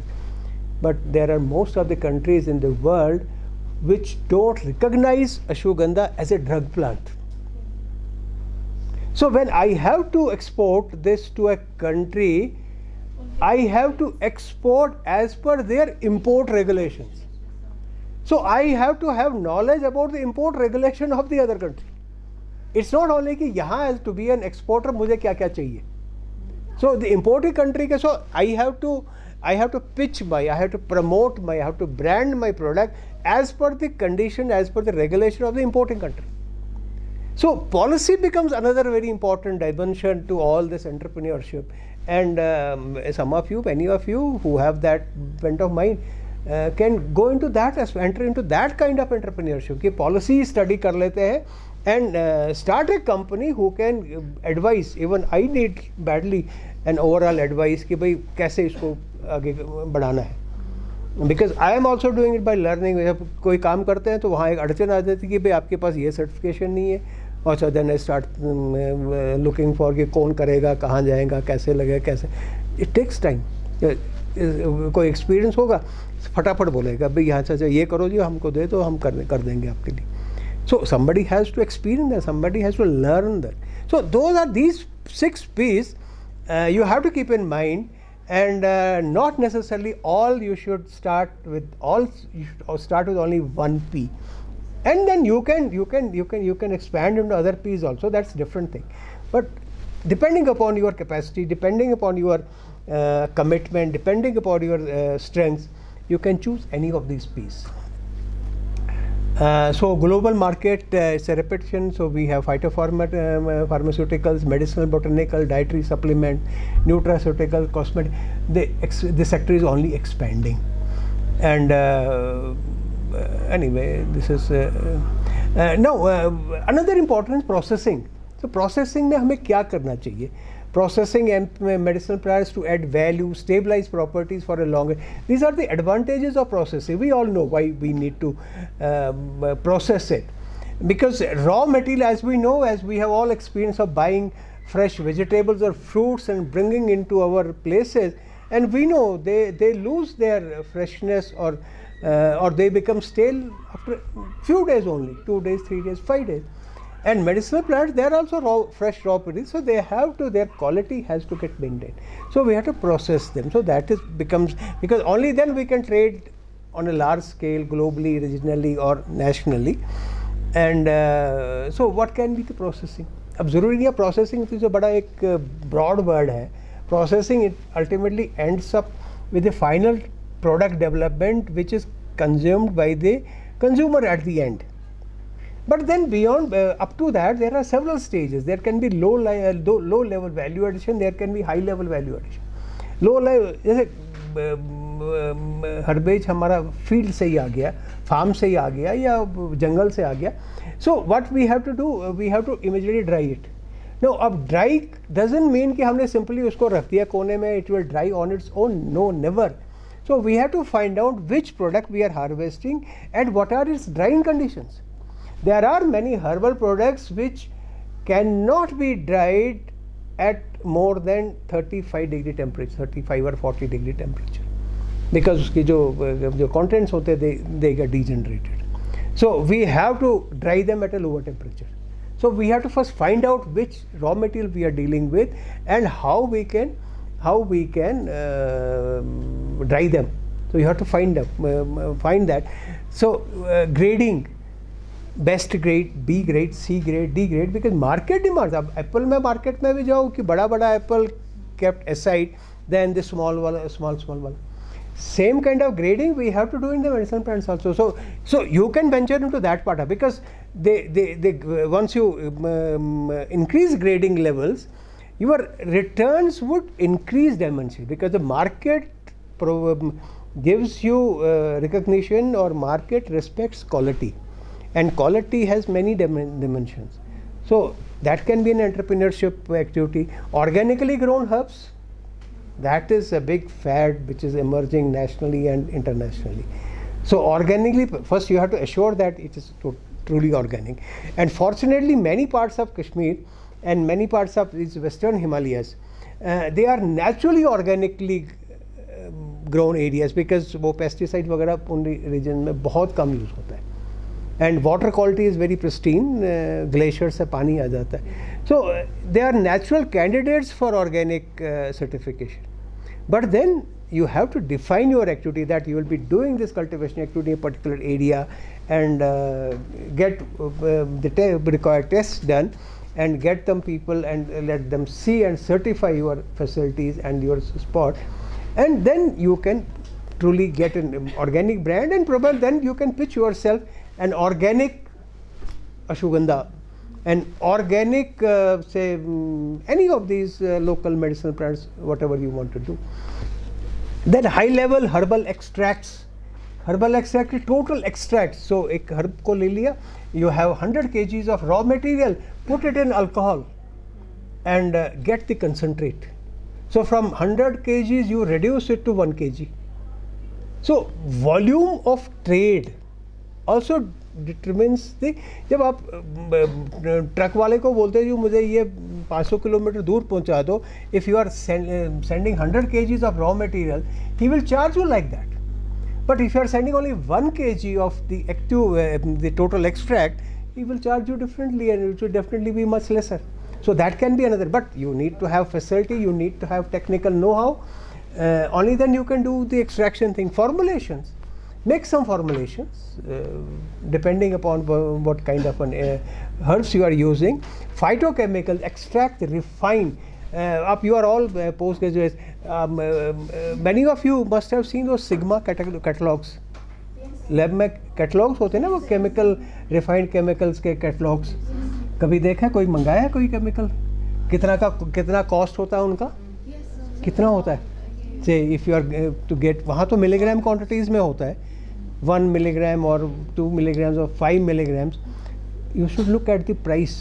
But there are most of the countries in the world which don't recognize ashwagandha as a drug plant. So when I have to export this to a country, I have to export as per their import regulations. So I have to have knowledge about the import regulation of the other country. It's not only कि यहाँ as to be an exporter मुझे क्या क्या चाहिए. So the importing country के, so I have to pitch I have to promote I have to brand my product as per the condition, as per the regulation of the importing country. So policy becomes another very important dimension to all this entrepreneurship. And some of you, many of you who have that bent of mind, can go into that, enter into that kind of entrepreneurship कि policy study कर लेते हैं and start a company who can advise. Even I need badly an overall advice कि भाई कैसे इसको आगे बढ़ाना है. Because I am also doing it by learning. जब कोई काम करते हैं तो वहाँ एक अड़चन आ जाती है कि भाई आपके पास ये सर्टिफिकेशन नहीं है, और so then I start looking for कि कौन करेगा, कहाँ जाएगा, कैसे लगेगा, कैसे. It takes time. कोई एक्सपीरियंस होगा फटाफट बोलेगा भाई यहाँ से ये करो जी, हमको दे दो, हम कर देंगे आपके लिए. So somebody has to experience that, somebody has to learn that. So those are these 6 P's you have to keep in mind, and not necessarily all you should start with. You should start with only 1 P, and then you can expand into other P's also. That's different thing. But depending upon your capacity, depending upon your commitment, depending upon your strengths, you can choose any of these P's. So global market is a repetition. So we have phytopharmaceuticals, medicinal, botanical, dietary supplement, nutraceutical, cosmetic. The sector is only expanding. And anyway, this is now another important is processing. So processing में हमें क्या करना चाहिए? Processing medicinal products to add value, stabilize properties for a longer. These are the advantages of processing. We all know why we need to process it. Because raw material, as we know, as we have all experience of buying fresh vegetables or fruits and bringing into our places, and we know they lose their freshness or they become stale after few days only, 2 days, 3 days, 5 days. And medicinal plants, they are also fresh raw produce, so their quality has to get maintained. So we have to process them. So that becomes, because only then we can trade on a large scale, globally, regionally or nationally. And so what can be the processing? अब ज़रूरी नहीं है processing तो जो बड़ा एक broad word है. Processing, it ultimately ends up with the final product development which is consumed by the consumer at the end. But then beyond, up to that, there are several stages. There can be low level value addition, there can be high level value addition. Low level, जैसे हर्बेज हमारा field से ही आ गया, farm से ही आ गया या जंगल से आ गया. So what we have to do, we have to immediately dry it. Now, अब dry doesn't mean कि हमने simply उसको रख दिया कोने में, it will dry on its own. No, never. So we have to find out which product we are harvesting and what are its drying conditions. There are many herbal products which cannot be dried at more than 35 degree temperature, 35 or 40 degree temperature, because उसके जो contents होते हैं they get degenerated. So we have to dry them at a lower temperature. So we have to first find out which raw material we are dealing with and how we can dry them. So you have to find that. So grading. Best grade, B grade, C grade, D grade, because market demands. अब apple में market में भी जाओ कि बड़ा apple kept aside than the small one. Same kind of grading we have to do in the medicinal plants also. So you can venture into that part, because they once you increase grading levels, your returns would increase dimension, because the market gives you recognition, or market respects quality. And quality has many dimensions. So that can be an entrepreneurship activity. Organically grown herbs, that is a big fad which is emerging nationally and internationally. So organically, first you have to assure that it is truly organic. And fortunately, many parts of Kashmir and many parts of these western Himalayas, they are naturally organically grown areas, because वो pesticide वगैरह उन region में बहुत कम use होता है. And water quality is very pristine, glacier से पानी आ जाता है. So they are natural candidates for organic certification. But then you have to define your activity, that you will be doing this cultivation activity in a particular area, and get the required tests done, and get them people and let them see and certify your facilities and your spot, and then you can truly get an organic brand, and probably then you can pitch yourself an organic ashwagandha, an organic any of these local medicinal plants, whatever you want to do. Then high level herbal extracts herbal extract total extract. So एक herb को ले लिया, you have 100 kgs of raw material, put it in alcohol and get the concentrate. So from 100 kgs you reduce it to 1 kg. So volume of trade also determines the. जब आप truck वाले को बोलते हैं जो मुझे ये 500 किलोमीटर दूर पहुंचा दो, if you are sending 100 kgs of raw material, he will charge you like that. But if you are sending only 1 kg of the active, the total extract, he will charge you differently, and it will definitely be much lesser. So that can be another. But you need to have facility, you need to have technical know-how. Only then you can do the extraction thing. Formulations, make some formulations depending upon what kind of herbs you are using. Phytochemicals, extract, refine. You are all postgraduates. Many of you must have seen those Sigma catalogs. Lab में catalogues होते हैं ना, वो chemical, refined chemicals के catalogues. कभी देखा है, कोई मंगाया है कोई केमिकल? कितना कॉस्ट होता है उनका? कितना होता है? Say if you are to get, वहाँ तो मिलीग्राम क्वांटिटीज़ में होता है, 1 milligram और 2 milligrams और 5 milligrams. You should look at the price.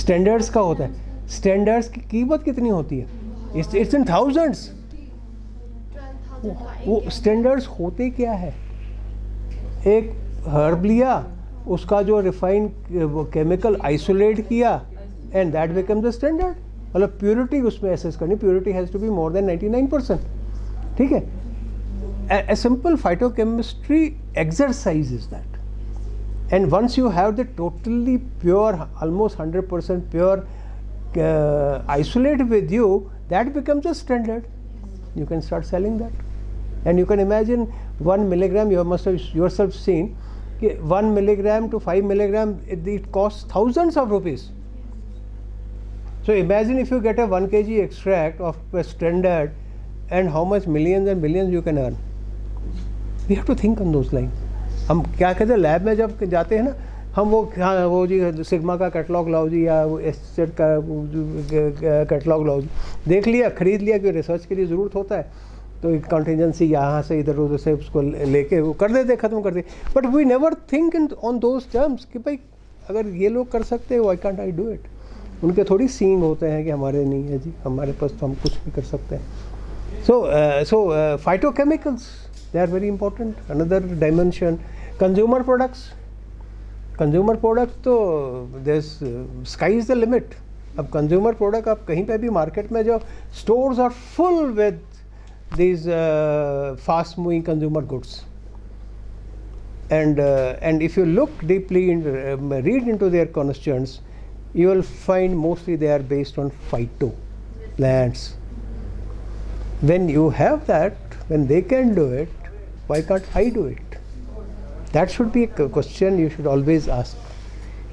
Standards का होता है. स्टैंडर्ड्स की कीमत कितनी होती है? It's in thousands. वो स्टैंडर्ड्स होते क्या है? एक हर्ब लिया, उसका जो रिफाइंड केमिकल आइसोलेट किया, and that becomes the standard. मतलब प्योरिटी उसमें एसेस करनी, purity has to be more than 99%. ठीक है. A simple phytochemistry exercise is that. And once you have the totally pure, almost 100% pure isolate with you, that becomes a standard. You can start selling that. And you can imagine 1 milligram, you must have yourself seen, 1 milligram to 5 milligram, it costs thousands of rupees. So imagine if you get a 1 kg extract of a standard, and how much millions and billions you can earn. We have to think on those lines. हम क्या कहते हैं, lab में जब जाते हैं ना, हम वो जी सिग्मा का कैटलॉग लाओ जी, या वो एसजेड का कैटलॉग लाओ जी, देख लिया, ख़रीद लिया, कि रिसर्च के लिए ज़रूरत होता है, तो एक कॉन्टीजेंसी यहाँ से इधर उधर से उसको लेके वो कर देते, ख़त्म कर देते. But we never think in on those terms कि भाई अगर ये लोग कर सकते हैं, why can't I do it. उनके थोड़ी सीन होते हैं कि हमारे नहीं है जी, हमारे पास तो हम कुछ भी कर सकते हैं. So phytochemicals, they are very important. Another dimension, consumer products. Consumer products तो there's sky is the limit. अब consumer product आप कहीं पे भी मार्केट में जो stores are full with these fast moving consumer goods. And if you look deeply in, read into their constituents, you will find mostly they are based on phyto plants. When you have that, when they can do it, why can't I do it? That should be a question you should always ask.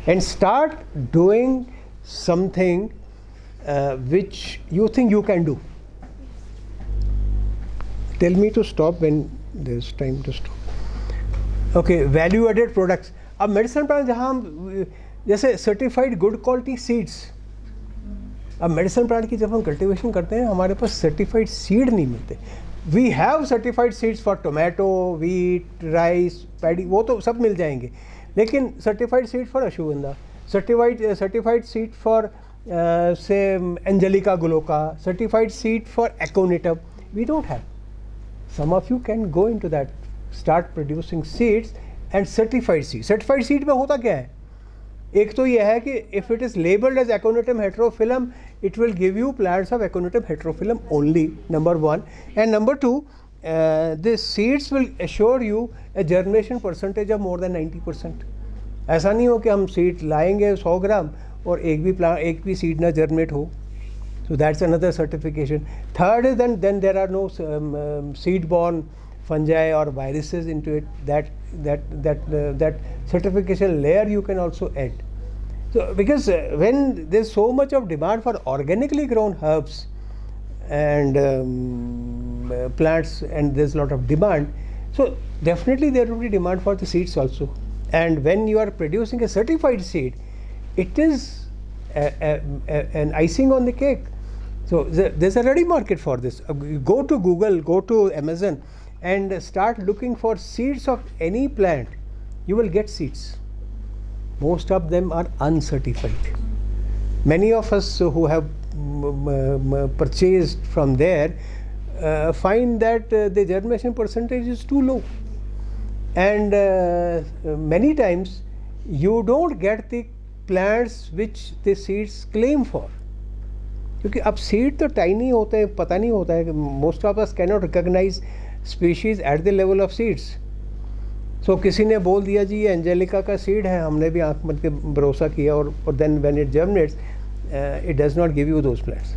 And start doing something which you think you can do. Tell me to stop when there's time to stop. Okay, value added products. अब medicine plant जहाँ हम जैसे certified good quality seeds, अब medicine plant की जब हम cultivation करते हैं, हमारे पास सर्टिफाइड सीड नहीं मिलते. We have certified seeds for tomato, wheat, rice, paddy, वो तो सब मिल जाएंगे, लेकिन certified seed for ashwagandha, certified seed for say Angelica glauca, certified seed for Aconitum, we don't have. Some of you can go into that, start producing seeds and certified seed. Certified seed में होता क्या है? एक तो यह है कि if it is labelled as Aconitum heterophyllum, it will give you plants of aconitum heterophyllum only, number 1. And number 2, the seeds will assure you a germination percentage of more than 90%. ऐसा नहीं हो कि हम सीड लाएंगे 100 ग्राम और एक भी seed ना जर्मिनेट हो. So that's another certification. Third is then there are no seed-borne fungi or viruses into it. That certification layer you can also add. So because when there's so much of demand for organically grown herbs and plants, and there's a lot of demand, so definitely there will be demand for the seeds also. And when you are producing a certified seed, it is an icing on the cake. So there's a ready market for this. Go to Google, go to Amazon, and start looking for seeds of any plant, you will get seeds. Most of them are uncertified. Many of us who have purchased from there find that the germination percentage is too low, and many times you don't get the plants which the seeds claim for, क्योंकि अब seed तो tiny होते हैं, पता नहीं होता है. Most of us can not recognise species at the level of seeds. So किसी ने बोल दिया जी ये एंजेलिका का सीड है, हमने भी आंख बंद के भरोसा किया, और then when it germinates it does not give you those plants.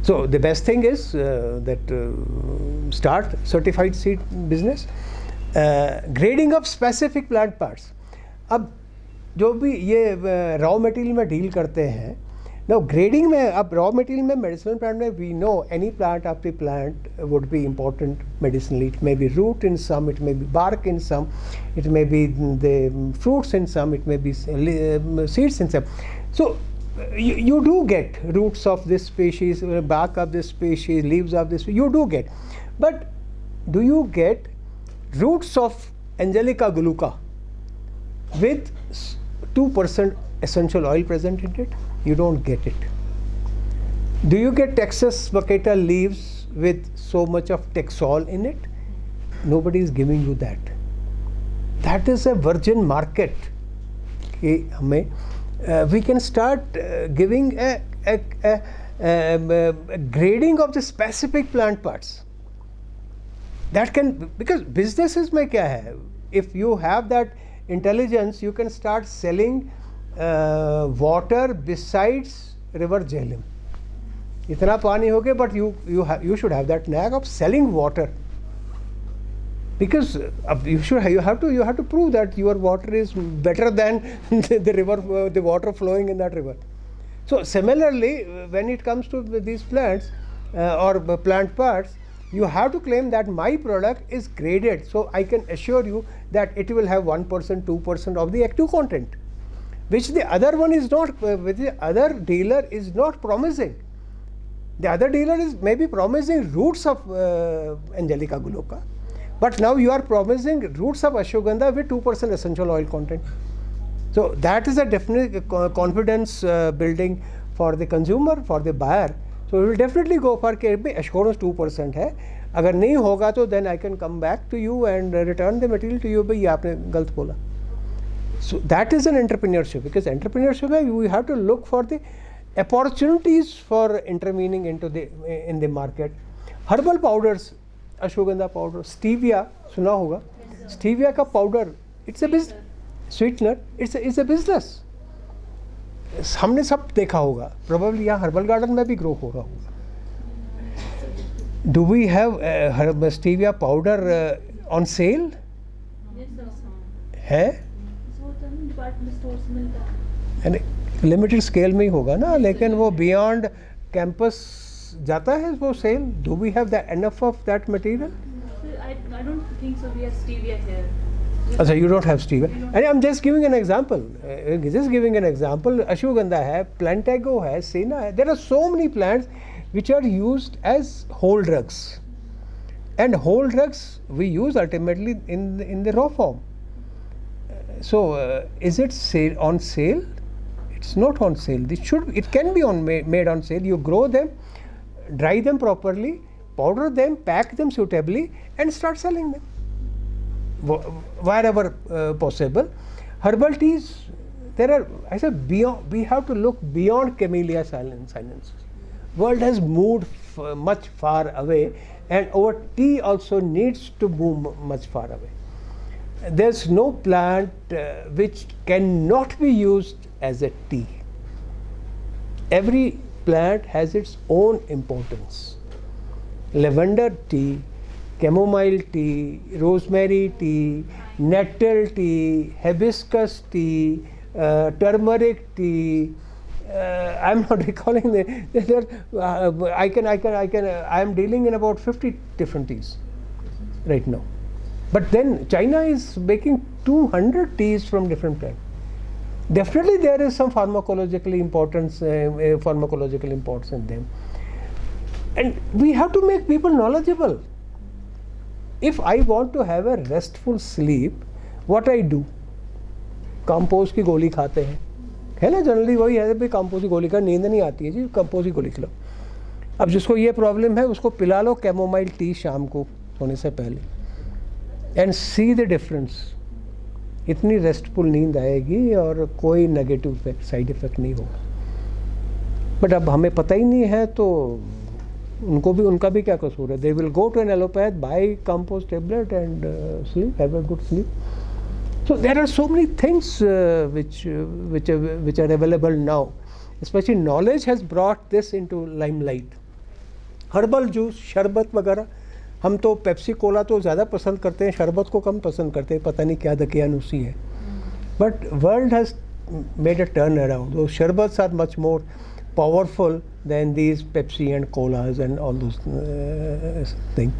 So the best thing is that start certified seed business. Grading of specific plant parts. अब जो भी ये raw material में डील करते हैं, now grading में, अब raw material में medicinal plant में we know any plant of the plant would be important medicinally. It may be root in some, it may be bark in some, it may be the fruits in some, it may be seeds in some. So you do get roots of this species, bark of this species, leaves of this, you do get. But do you get roots of Angelica glauca with 2% essential oil present in it? You don't get it. Do you get Texas baccata leaves with so much of Texol in it? Nobody is giving you that. That is a virgin market. We can start giving a grading of the specific plant parts. That can, because businesses में क्या है, if you have that intelligence, you can start selling water besides river Jhelum. इतना पानी हो गया, but you should have that knack of selling water, because you have to prove that your water is better than the river, the water flowing in that river. So similarly, when it comes to these plants or plant parts, you have to claim that my product is graded, so I can assure you that it will have 1%, 2% of the active content, which the other one is not, which the other dealer is not promising. The other dealer is maybe promising roots of Angelica glauca, but now you are promising roots of ashwagandha with 2% essential oil content. So that is a definite confidence building for the consumer, for the buyer. So we will definitely go for assurance 2% है. अगर नहीं होगा तो then I can come back to you and return the material to you. भाई ये आपने गलत बोला. So that is an entrepreneurship, because entrepreneurship we have to look for the opportunities for intervening into in the market. Herbal powders, ashwagandha powder, stevia सुना होगा. Stevia का powder, it's a business. Sweetener, it's a business. हमने सब देखा होगा, probably यहाँ herbal garden में भी ग्रो हो रहा होगा. Do we have stevia powder on sale? Yes, sir. है? डिपार्टमेंट स्टोर से मिलता है. And limited scale में ही होगा ना, लेकिन वो beyond campus जाता है वो sale. Do we have enough of that material? I don't think so. We have stevia here. अच्छा, you don't have stevia. And I'm just giving an example. Ashwagandha है, plantago है, sena है. There are so many plants which are used as whole drugs. And whole drugs we use ultimately in the raw form. So is it on sale? It's not on sale. It can be made on sale. You grow them, dry them properly, powder them, pack them suitably, and start selling them wherever possible. Herbal teas, I said, we have to look beyond camellia silensis. World has moved much far away, and our tea also needs to move much far away. There's no plant which cannot be used as a tea. Every plant has its own importance. Lavender tea, chamomile tea, rosemary tea, nettle tea, hibiscus tea, turmeric tea. I'm not recalling I am dealing in about 50 different teas right now. But then China is making 200 teas from different plants. Definitely there is some pharmacological importance in them. And we have to make people knowledgeable. if I want to have a restful sleep, what I do? Compose की गोली खाते हैं, है ना, generally वही है भाई, compose की गोली का नींद नहीं आती है जी, कंपोज की गोली खिलाओ. अब जिसको ये प्रॉब्लम है उसको पिला लो कैमोमाइल टी शाम को सोने से पहले, एंड सी द डिफरेंस. इतनी रेस्टफुल नींद आएगी और कोई नेगेटिव इफेक्ट, साइड इफेक्ट नहीं होगा. बट अब हमें पता ही नहीं है तो उनका भी क्या कसूर है? They will go to an allopath, buy Calmpose tablet and sleep, have a good sleep. So there are so many things which are available now. Especially knowledge has brought this into limelight. Herbal juice, शरबत वगैरह, हम तो Pepsi Cola तो ज़्यादा पसंद करते हैं, शरबत को कम पसंद करते हैं, पता नहीं क्या दकियानुसी है. But world has made a turn around. Those sherbets are much more powerful than these Pepsi and colas and all those things.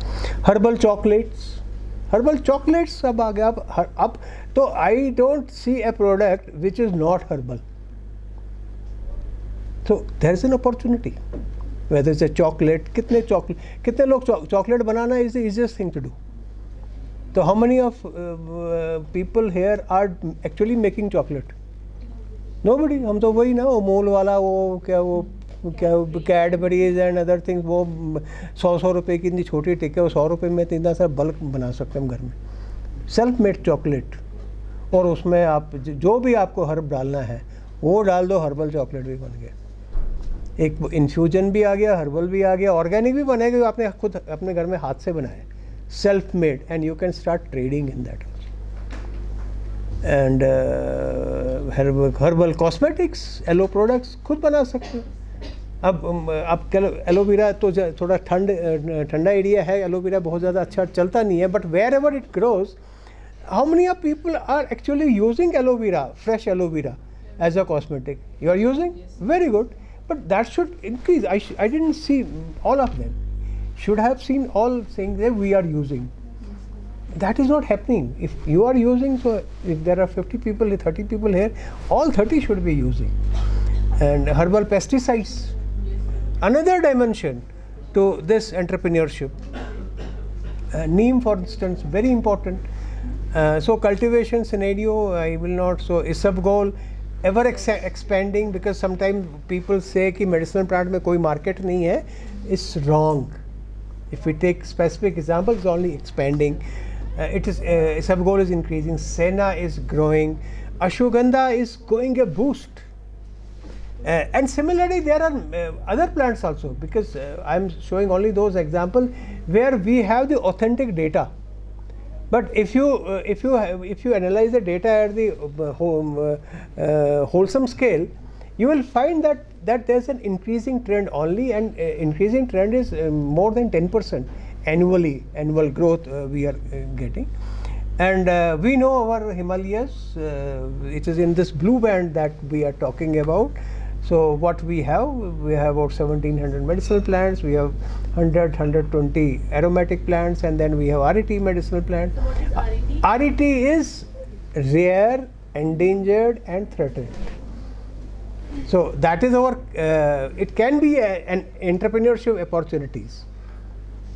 Herbal chocolates अब आ गया. अब तो I don't see a product which is not herbal. So there is an opportunity. Whether it's a chocolate, कितने लोग chocolate banana is the easiest thing to do. So how many of people here are actually making chocolate? Nobody. हम तो वही ना, वो मोल वाला, वो क्या कैडबरीज एंड अदर थिंग्स, वो 100 रुपए की इतनी छोटी टिक है, वो 100 रुपए में इतना सारा बल्क बना सकते हैं हम घर में. सेल्फ मेड चॉकलेट, और उसमें आप जो भी आपको हर्ब डालना है वो डाल दो, हर्बल चॉकलेट भी बन गया. एक इन्फ्यूजन भी आ गया, हर्बल भी आ गया, ऑर्गेनिक भी बनेगा जो आपने खुद अपने घर में हाथ से बनाया, self made, and you can start trading in that. And herbal cosmetics, aloe products खुद बना सकते हो. अब एलोवेरा तो थोड़ा ठंडा एरिया है, एलोवेरा बहुत ज़्यादा अच्छा चलता नहीं है, but wherever it grows, how many of people are actually using aloe vera, fresh aloe vera as a cosmetic? You are using, very good, but that should increase. I didn't see all of them, should have seen all things that we are using. That is not happening. If you are using, so if there are 50 people, 30 people here, all 30 should be using. And herbal pesticides, another dimension to this entrepreneurship. Neem, for instance, very important. So cultivation scenario, I will not. So isabgol, ever expanding, because sometimes people say कि medicinal plant में कोई market नहीं है. It's wrong. If we take specific examples, only expanding. It is isabgol is increasing, senna is growing, ashwagandha is going a boost, and similarly there are other plants also, because I am showing only those examples where we have the authentic data. But if you analyze the data at the wholesome scale, you will find that there is an increasing trend only, and increasing trend is more than 10% annual growth we are getting. And we know our Himalayas, it is in this blue band that we are talking about. So what we have about 1700 medicinal plants, we have 120 aromatic plants, and then we have RET medicinal plant. So what is RET? RET is rare, endangered and threatened. So that is our, it can be an entrepreneurship opportunities.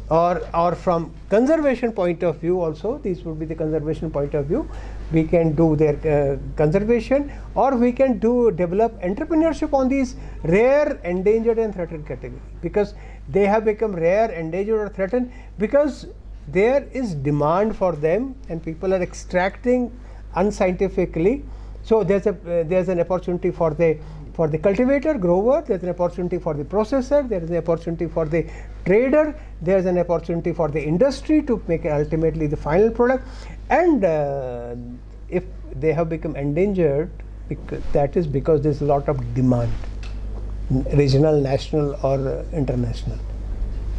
Or from conservation point of view also, these would be the conservation point of view. We can do their conservation, or we can develop entrepreneurship on these rare, endangered and threatened category, because they have become rare, endangered or threatened because there is demand for them and people are extracting unscientifically. So there's an opportunity for the cultivator, grower, there is an opportunity for the processor, there is an opportunity for the trader, there is an opportunity for the industry to make ultimately the final product. And if they have become endangered, that is because there is a lot of demand, regional, national or international.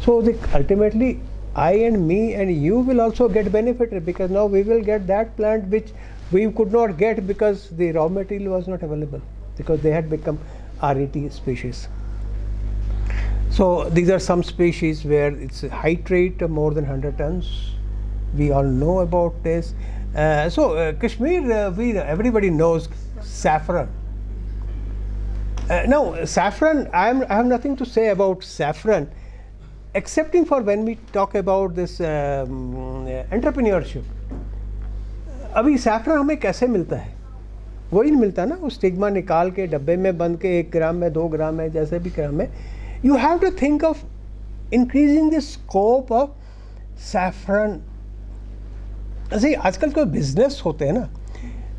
So ultimately I and me and you will also get benefited, because now we will get that plant which we could not get because the raw material was not available, because they had become RET species. So these are some species where it's a height rate of more than 100 tons. We all know about this. Kashmir, everybody knows saffron. Now saffron, I have nothing to say about saffron. excepting for when we talk about this entrepreneurship, अभी saffron हमें कैसे मिलता है? वही मिलता है ना, वो स्टिग्मा निकाल के डब्बे में बंद के 1 ग्राम में 2 ग्राम में जैसे भी ग्राम में. You have to think of increasing the scope of saffron. ऐसे आजकल कोई बिजनेस होते हैं ना,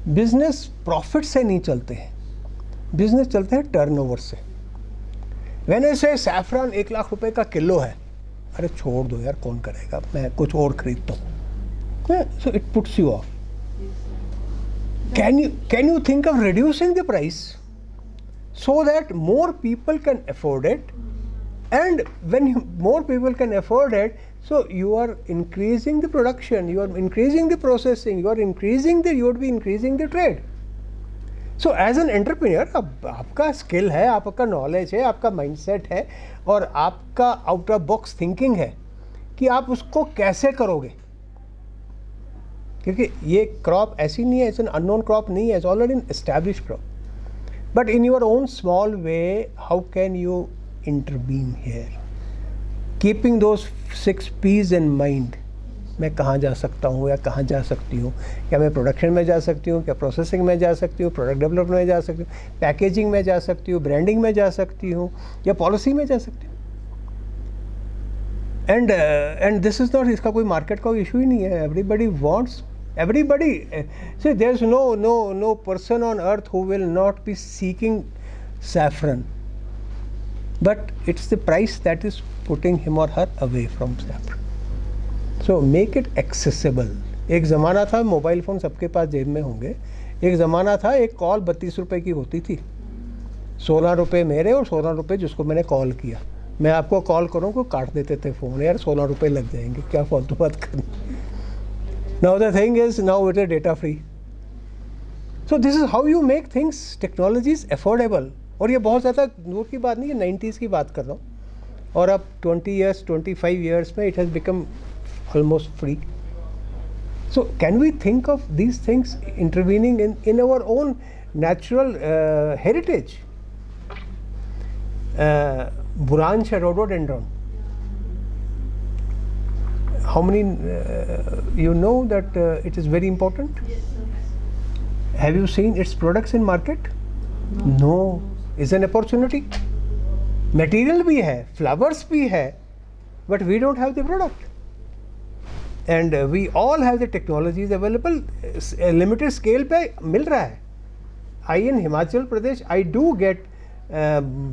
बिजनेस प्रॉफिट से नहीं चलते हैं, बिजनेस चलते हैं टर्नओवर से. मैंने से सैफरन 1 लाख रुपए का किलो है, अरे छोड़ दो यार, कौन करेगा, मैं कुछ और खरीदता हूँ. So it puts you of. Can you think of reducing the price so that more people can afford it? And when more people can afford it, so you are increasing the production, you are increasing the processing, you would be increasing the trade. So as an entrepreneur, आपका skill है, आपका knowledge है, आपका mindset है और आपका out of box thinking है कि आप उसको कैसे करोगे. क्योंकि ये क्रॉप ऐसी नहीं है, इट्स एन अननोन क्रॉप नहीं है, it's already an established crop. But in your own small way, how can you intervene here, keeping those 6 P's in mind. मैं कहाँ जा सकता हूँ या कहाँ जा सकती हूँ, क्या मैं प्रोडक्शन में जा सकती हूँ, क्या प्रोसेसिंग में जा सकती हूँ, प्रोडक्ट डेवलपमेंट में जा सकती हूँ, पैकेजिंग में जा सकती हूँ, ब्रांडिंग में जा सकती हूँ या पॉलिसी में जा सकती हूँ. एंड दिस इज़ नॉट, इसका कोई मार्केट का इशू ही नहीं है. Everybody wants, everybody, see, there's no person on earth who will not be seeking saffron, but it's the price that is putting him or her away from saffron. So make it accessible. एक ज़माना था mobile phone सबके पास जेब में होंगे, एक ज़माना था एक कॉल 32 रुपये की होती थी, 16 रुपये मेरे और 16 रुपये जिसको मैंने कॉल किया. मैं आपको कॉल करूँ को काट देते थे फ़ोन, यार 16 रुपये लग जाएंगे, क्या फालतू बात करनी. Now the thing is, now it is data free. So this is how you make things, technologies affordable. और ये बहुत ज़्यादा दूर की बात नहीं है, 90s की बात कर रहा हूँ, और अब 20 years 25 years में it has become almost free. So can we think of these things intervening in our own natural heritage? Branch rhododendron. How many you know that it is very important? Yes, sir. Have you seen its products in market? No. Is an opportunity. Material भी है, flowers भी है, but we don't have the product. And we all have the technologies available. Limited scale पे मिल रहा है. I in Himachal Pradesh, I do get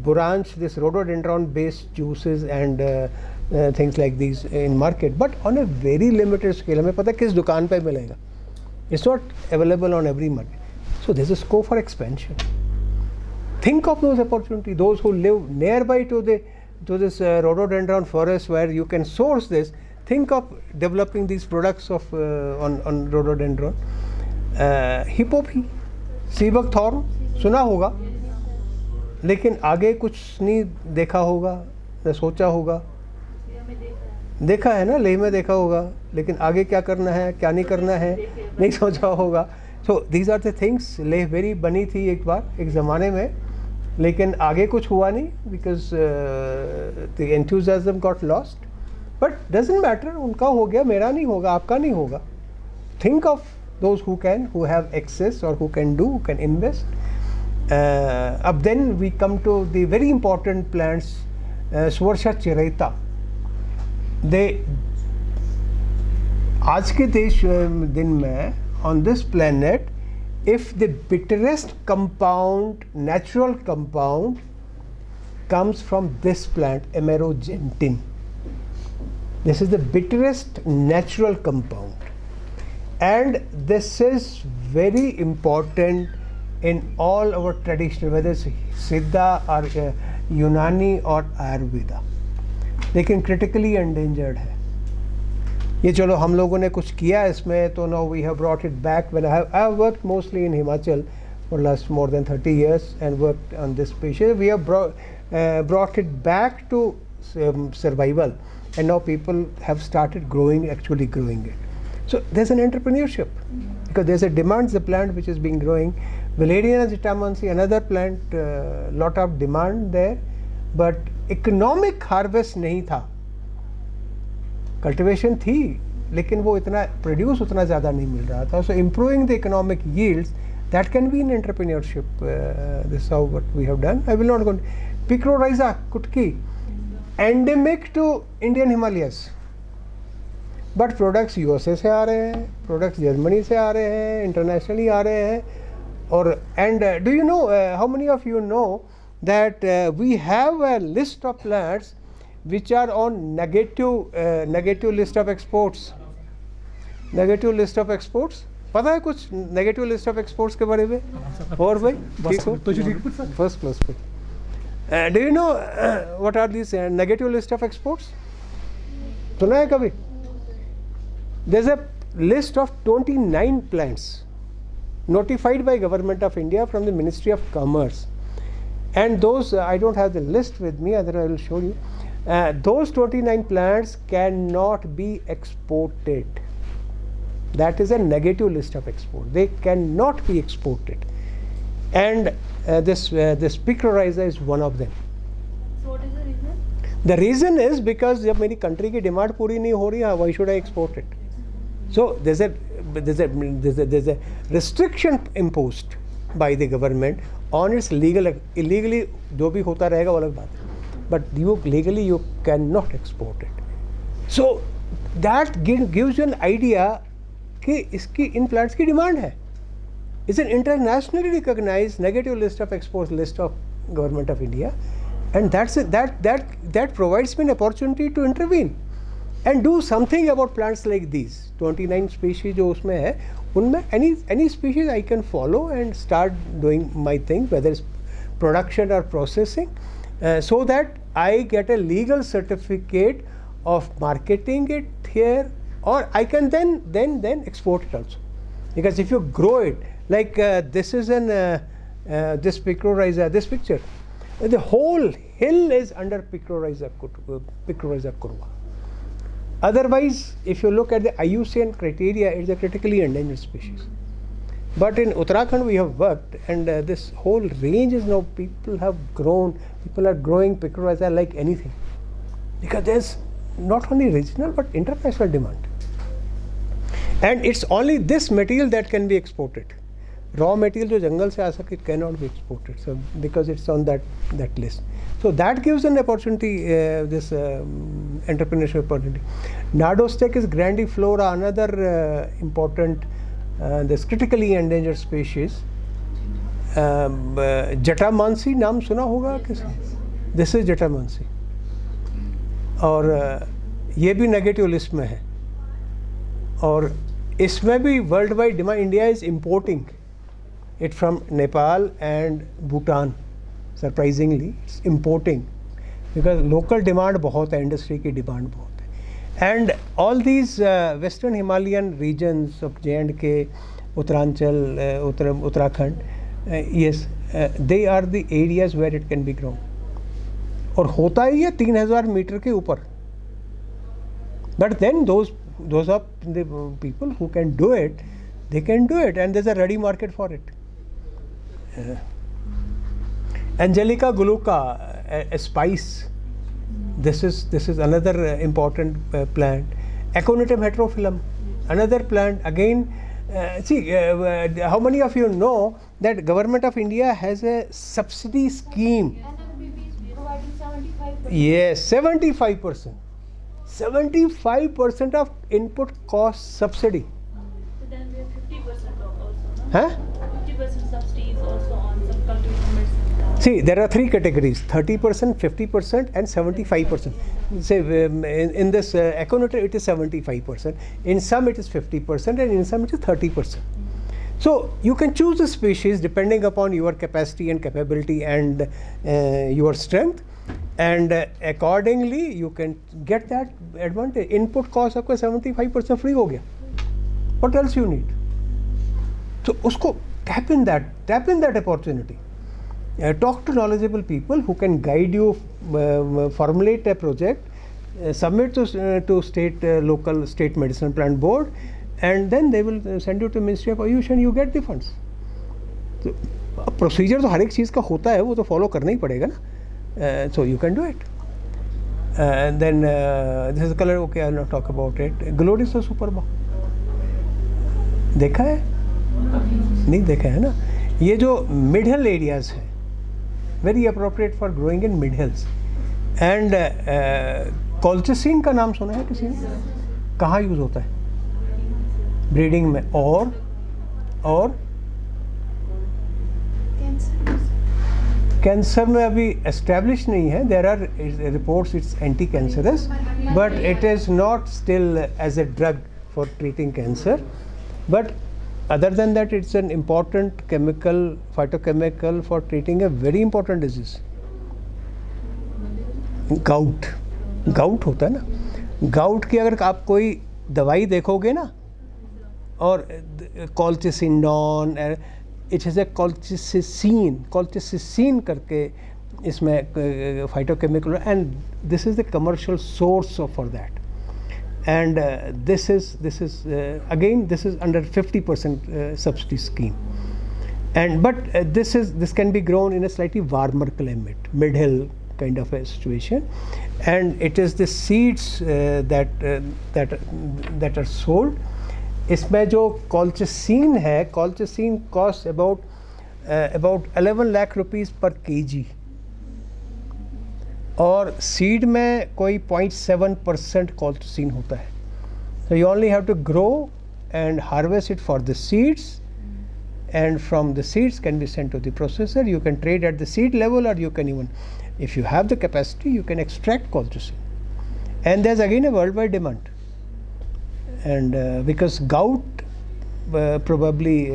branch, this rhododendron based juices and things like these in market, but on a very limited scale. हमें पता है किस दुकान पे मिलेगा. It's not available on every market. So there's a scope for expansion. Think of those opportunities. Those who live nearby to this rhododendron forest where you can source this, think of developing these products of on rhododendron. Hippopy, sea buckthorn सुना होगा, लेकिन आगे कुछ नहीं देखा होगा, न सोचा होगा. देखा है ना, लेह में देखा होगा, लेकिन आगे क्या करना है क्या नहीं करना है नहीं सोचा होगा. So these are the things. Leh berry बनी थी एक बार एक ज़माने में, लेकिन आगे कुछ हुआ नहीं, because the enthusiasm got lost. But doesn't matter, उनका हो गया, मेरा नहीं होगा, आपका नहीं होगा. Think of those who have access or who can invest. Then we come to the very important plants, Swarsha Chiraita. They आज के दिन में on this planet, if the bitterest compound, natural compound comes from this plant, Amerogentin. This is the bitterest natural compound. And this is very important in all our tradition, whether it's Siddha or Unani or Ayurveda. लेकिन critically endangered है ये. चलो हम लोगों ने कुछ किया इसमें, तो now we have brought it back. When I have worked mostly in Himachal for last more than 30 years and worked on this species. We have brought it back to survival, and now people have started actually growing it. So there's an entrepreneurship, because there's a demand. The plant which is being growing, Valeriana zitamensis, another plant, lot of demand there, but economic harvest नहीं था. Cultivation थी लेकिन वो इतना produce उतना ज़्यादा नहीं मिल रहा था. So improving the economic yields that can be in entrepreneurship. This is how what we have done. I will not go. Picroryza Kutki, endemic to Indian Himalayas. But products USA से आ रहे हैं, products Germany से आ रहे हैं, internationally आ रहे हैं. और and do you know how many of you know that we have a list of plants which are on negative list of exports. Negative list of exports. पता है कुछ नेगेटिव लिस्ट ऑफ एक्सपोर्ट्स के बारे में? और भाई ठीक हो फर्स्ट क्लास पे. Do you know what are this negative list of exports? सुना है कभी? There is a list of 29 plants notified by Government of India from the Ministry of Commerce, and those I don't have the list with me, otherwise I will show you. Those 29 plants cannot be exported. That is a negative list of export. They cannot be exported, and this Picroryza is one of them. So what is the reason? The reason is because जब मेरी country की demand पूरी नहीं हो रही है, why should I export it? So there's a restriction imposed by the government on its illegally जो भी होता रहेगा वो अलग बात है, but legally you cannot export it. So that gives you an idea कि इसकी इन प्लांट्स की डिमांड है. It's an internationally recognised negative list of exports list of government of India, and that provides me an opportunity to intervene and do something about plants like these 29 species जो उसमें है, उनमें any species I can follow and start doing my thing, whether is production और processing, so that I get a legal certificate of marketing it here, or I can then export it also. Because if you grow it, like this is an this Picroryza, this picture, the whole hill is under Picroryza curva. Otherwise, if you look at the IUCN criteria, it's a critically endangered species. But in Uttarakhand we have worked, and this whole range is now, people are growing Picroryza like anything, because there's not only regional but international demand, and it's only this material that can be exported. Raw material जो जंगल से आ सके cannot be exported, so because it's on that list. So that gives an opportunity, this entrepreneurship opportunity. Nardostechis grandiflora, another important this critically endangered species. जटामानसी नाम सुना होगा किसी? This is जटामानसी, और ये भी नेगेटिव लिस्ट में है, और इसमें भी world wide demand. India is importing it from Nepal and Bhutan. Surprisingly it's importing, because local demand बहुत है, इंडस्ट्री की डिमांड बहुत है. And all these western Himalayan regions of J&K, Uttaranchal, Uttarakhand, yes, they are the areas where it can be grown. और होता ही है 3000 metre के ऊपर. But then those are the people who can do it, they can do it, and there's a ready market for it. Angelica guluca, a spice. This is another important plant. Aconitum heterophyllum, another plant. Again, see, how many of you know that Government of India has a subsidy scheme? NMBB is providing 75%. Yes, 75%. 75% of input cost subsidy. So then we have 50% also, no? Huh? 50% subsidies also on some cultivation medicine. See, there are three categories: 30%, 50%, and 75%. Say in this Aconitum it is 75%. In some it is 50%, and in some it is 30%. So you can choose the species depending upon your capacity and capability and your strength, and accordingly you can get that advantage. Input cost आपका 75% free हो गया. What else you need? So उसको tap in that opportunity. Talk to knowledgeable people who can guide you, formulate a project, submit to local state medicine plant board, and then they will send you to Ministry of Ayush and you get the funds. So, procedure तो हर एक चीज़ का होता है, वो तो follow करना ही पड़ेगा ना. So you can do it. And then this is the color. Okay, I'll not talk about it. Glorious superba. देखा है? नहीं देखा है ना? ये जो mid hill areas है, very appropriate for growing in mid hills. And colchicine का नाम सुना है किसी ने? कहाँ यूज होता है? ब्रीडिंग में और कैंसर में अभी एस्टेब्लिश नहीं है. There are reports it's anti cancerous, but it is not still as a drug for treating cancer. But other than that, it's an important phytochemical for treating a very important disease. Gout होता है ना. Gout की अगर आप कोई दवाई देखोगे ना, और colchicine, it is a colchicine करके इसमें phytochemical, and this is the commercial source for that. And this is again, this is under 50% subsidy scheme. And but this can be grown in a slightly warmer climate, mid-hill kind of a situation, and it is the seeds that are sold. इसमें जो colchicine है, colchicine costs about 11 lakh rupees per kg, और seed में कोई 0.7% colchicine होता है. So you only have to grow and harvest it for the seeds, and from the seeds can be sent to the processor. You can trade at the seed level, or you can even, if you have the capacity, you can extract colchicine. And there's again a worldwide demand, and because gout probably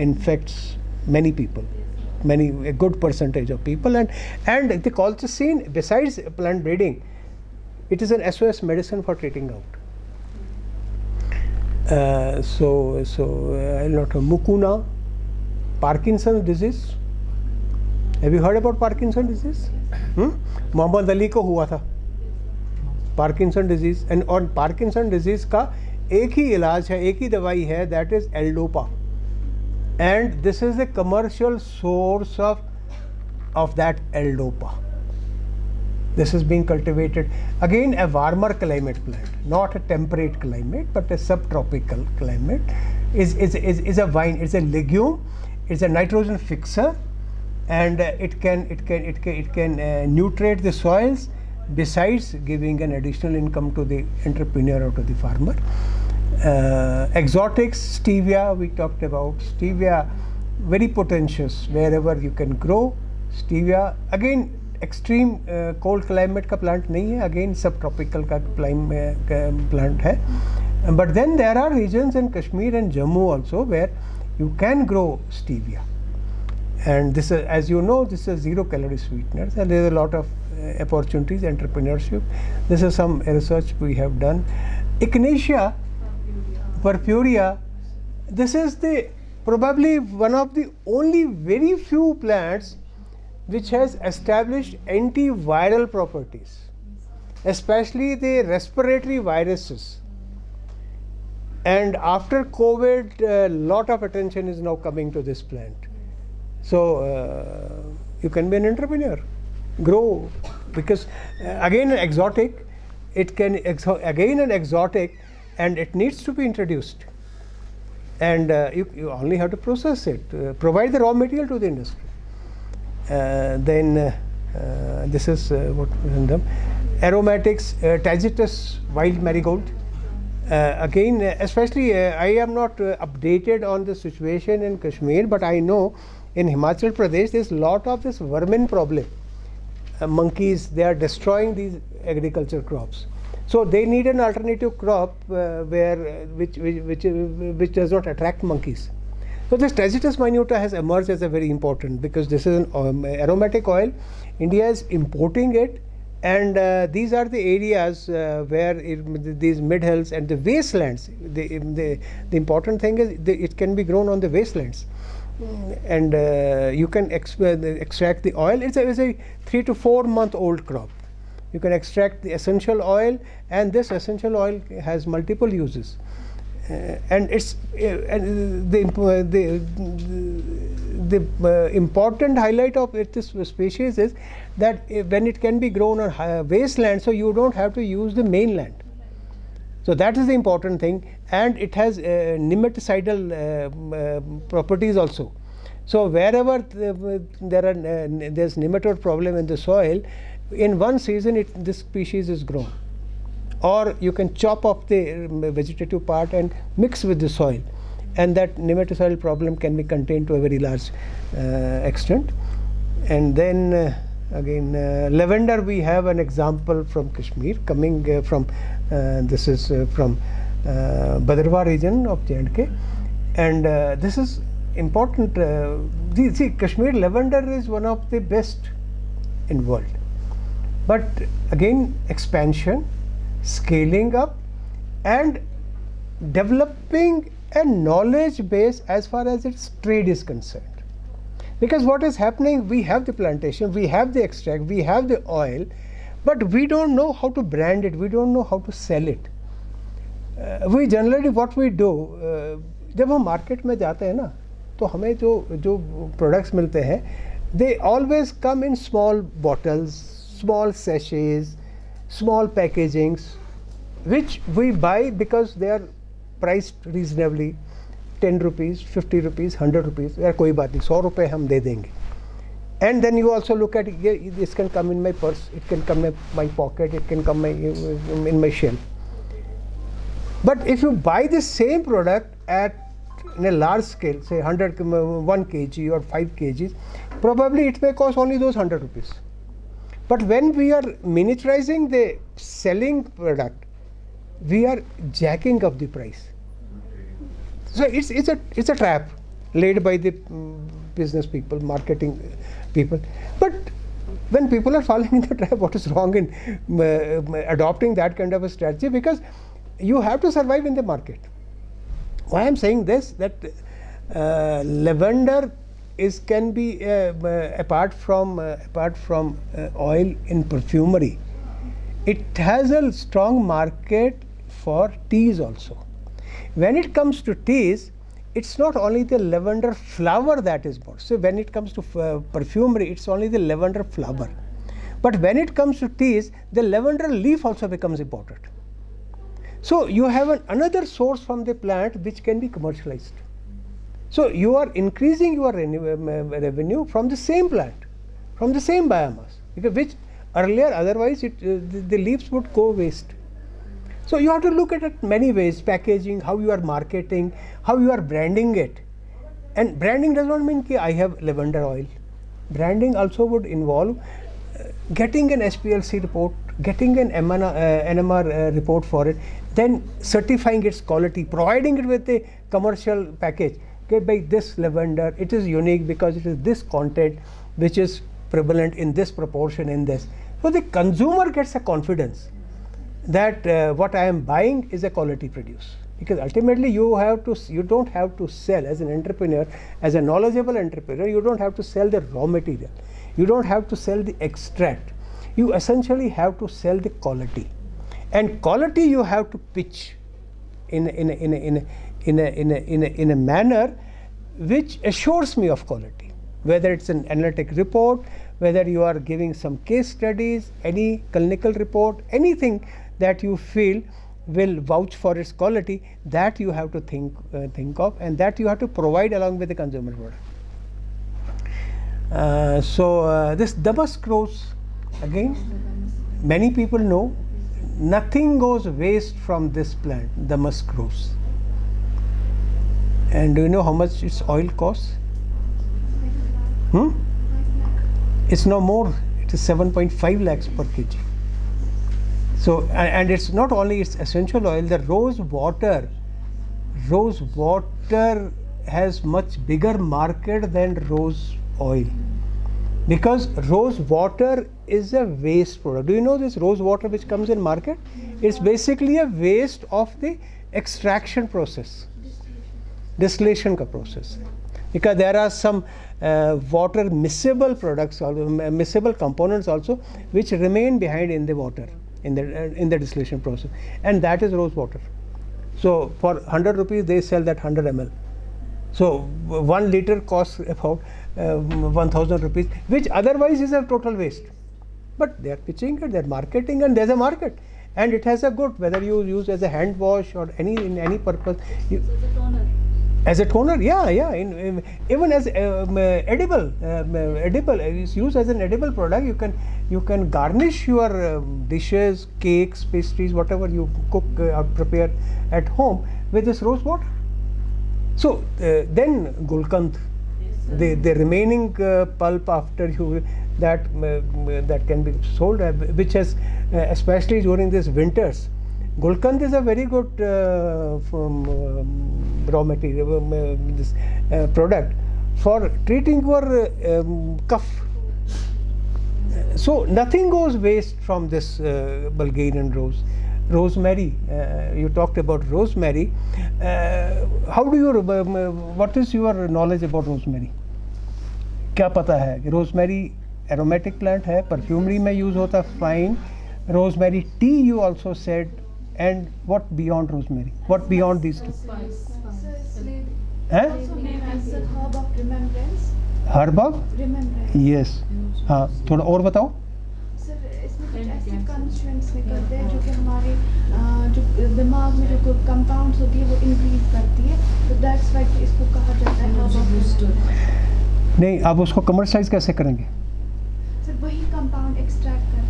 infects many people, a good percentage of people, and the colchicine, besides plant breeding, it is an SOS medicine for treating gout. So I'll not Mukuna, Parkinson's disease. Have you heard about Parkinson's disease? Muhammad Ali को हुआ था Parkinson's disease, and on Parkinson's disease का एक ही इलाज है, एक ही दवाई है, that is L-Dopa. And this is the commercial source of that L-Dopa. This is being cultivated again a warmer climate plant, not a temperate climate, but a subtropical climate. Is a vine. It's a legume. It's a nitrogen fixer, and it can nutrate the soils, besides giving an additional income to the entrepreneur or to the farmer. Exotics, stevia, we talked about. Stevia, very potentious wherever you can grow. Stevia, again, extreme cold climate का plant नहीं है, again subtropical का plant है. But then there are regions in Kashmir and Jammu also where you can grow stevia. And this is, as you know, this is zero calorie sweeteners, and there is a lot of opportunities, entrepreneurship. This is some research we have done. Echinacea, purpurea, this is probably one of the only very few plants which has established antiviral properties, especially the respiratory viruses. And after COVID, a lot of attention is now coming to this plant. So you can be an entrepreneur, grow, because again an exotic, and it needs to be introduced, and you only have to process it, provide the raw material to the industry. Then this is what in them aromatics, Tacitus wild marigold. Again, especially I am not updated on the situation in Kashmir, but I know in Himachal Pradesh there is a lot of this vermin problem. Monkeys, they are destroying these agriculture crops. So they need an alternative crop which does not attract monkeys. So this Tacitus minuta has emerged as a very important, because this is an aromatic oil. India is importing it, and these are the areas where these mid-hills and the wastelands. The important thing is it can be grown on the wastelands, and you can extract the oil. It's a 3 to 4 month old crop. You can extract the essential oil, and this essential oil has multiple uses. And it's the the important highlight of this species is that when it can be grown on wasteland, so you don't have to use the mainland. So that is the important thing, and it has nematicidal properties also. So wherever there's nematode problem in the soil, in one season this species is grown. Or you can chop off the vegetative part and mix with the soil, and that nematocidal problem can be contained to a very large extent. And then again, lavender, we have an example from Kashmir coming from this is from Bhadrawa region of J&K, and this is important. See, Kashmir lavender is one of the best in world, but again, expansion, scaling up, and developing a knowledge base as far as its trade is concerned. Because what is happening, we have the plantation, we have the extract, we have the oil, but we don't know how to brand it, we don't know how to sell it. We generally what we do, जब हम market में जाते हैं ना, तो हमें जो products मिलते हैं, they always come in small bottles, small sachets, small packagings, which we buy because they are priced reasonably, 10 rupees, 50 rupees, 100 rupees, यार कोई बात नहीं, 100 रुपये हम दे देंगे. And then you also look at, this can come in my purse, it can come in my pocket, it can come in my shelf. But if you buy the same product in a large scale, say 1 kg or 5 kgs, probably it may cost only those 100 rupees. But when we are miniaturizing the selling product, we are jacking up the price. So it's a trap laid by the business people, marketing people. But when people are falling in the trap, what is wrong in adopting that kind of a strategy? Because you have to survive in the market. Why I'm saying this, that lavender can be apart from oil in perfumery. It has a strong market for teas also. When it comes to teas, it's not only the lavender flower that is bought. So when it comes to perfumery, it's only the lavender flower. But when it comes to teas, the lavender leaf also becomes important. So you have another source from the plant which can be commercialized. So you are increasing your revenue from the same plant, from the same biomass, because which earlier otherwise the leaves would go waste. So you have to look at it many ways: packaging, how you are marketing, how you are branding it. And branding does not mean that I have lavender oil. Branding also would involve getting an SPLC report, getting an NMR report for it, then certifying its quality, providing it with a commercial package. Okay, by this lavender, it is unique because it is this content which is prevalent in this proportion in this. So the consumer gets a confidence that what I am buying is a quality produce. Because ultimately you don't have to sell as an entrepreneur, as a knowledgeable entrepreneur, you don't have to sell the raw material. You don't have to sell the extract. You essentially have to sell the quality. And quality you have to pitch in a manner which assures me of quality. Whether it's an analytic report, whether you are giving some case studies, any clinical report, anything that you feel will vouch for its quality, that you have to think of, and that you have to provide along with the consumer product. This damask rose, again, many people know, nothing goes waste from this plant, damask rose. And do you know how much its oil costs? It's no more, it is 7.5 lakhs per kg. So, and it's not only its essential oil, the rose water has much bigger market than rose oil, because rose water is a waste product. Do you know this rose water which comes in market? It's basically a waste of the extraction process, distillation process, because there are some water miscible products, miscible components also, which remain behind in the water in the distillation process, and that is rose water. So for 100 rupees they sell that 100 ml. So 1 liter costs about 1,000 rupees, which otherwise is a total waste. But they are pitching it, they are marketing, and there's a market, and it has a good, whether you use as a hand wash or in any purpose. As a toner. As a toner, yeah. Even as edible, it's used as an edible product. You can garnish your dishes, cakes, pastries, whatever you cook or prepare at home with this rose water. So then Gulkand, the remaining pulp after you that can be sold, which has especially during these winters. Gulkand is a very good raw material, this product for treating your cough. So nothing goes waste from this Bulgarian rose. Rosemary, you talked about rosemary. How do you, what is your knowledge about rosemary? क्या पता है कि rosemary aromatic plant है, perfumery में use होता, fine. Rosemary tea you also said. And what beyond rosemary? What beyond these two? Also known as the herb of remembrance. Herb of? Remembrance. Yes. हाँ, थोड़ा और बताओ. सर इसमें कुछ ऐसे कंस्टिट्यूएंट्स निकलते हैं जो कि हमारे जो दिमाग में जो कंपाउंड्स होती है वो इंक्रीज करती है, तो दैट्स व्हाई इसको कहा जाता है herb of remembrance. नहीं, आप उसको कमर्शलाइज कैसे करेंगे? सर वही कंपाउंड एक्सट्रैक्ट करके.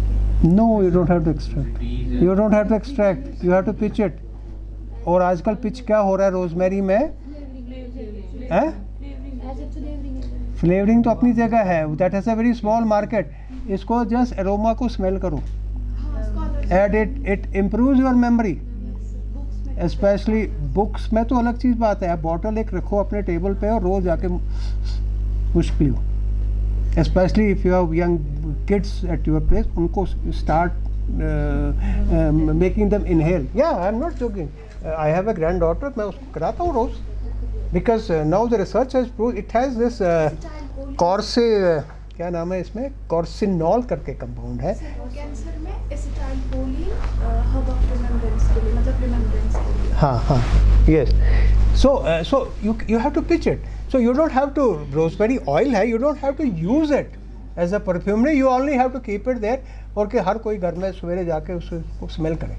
No, you don't have to extract. You don't have to extract. You have to pitch it. और आजकल पिच क्या हो रहा है रोजमेरी में? हैं? फ्लेवरिंग तो अपनी जगह है. That has a very small market. इसको just aroma को smell करो. Add it. It improves your memory. Especially books में तो अलग चीज़ बात है. आप बॉटल एक रखो अपने टेबल पे और रोज आके मुश्किल हो. Especially if you have young kids at your place, unko start making them inhale. Yeah, I'm not joking. I have a granddaughter. मैं उसको कराता हूँ रोज, because now the research has proved it has this क्या नाम है इसमें, कॉर्सिनॉल करके compound है. कैंसर में एसिटाइलकोलिन हर्ब ऑफ रिमेम्बरेंस के लिए, मतलब रिमेम्बरेंस के लिए. हाँ, yes. So you have to pitch it. So you don't have to, rosemary oil है, you don't have to use it as a perfumery. You only have to keep it there, और कि हर कोई घर में सवेरे जाके उसको स्मेल करे.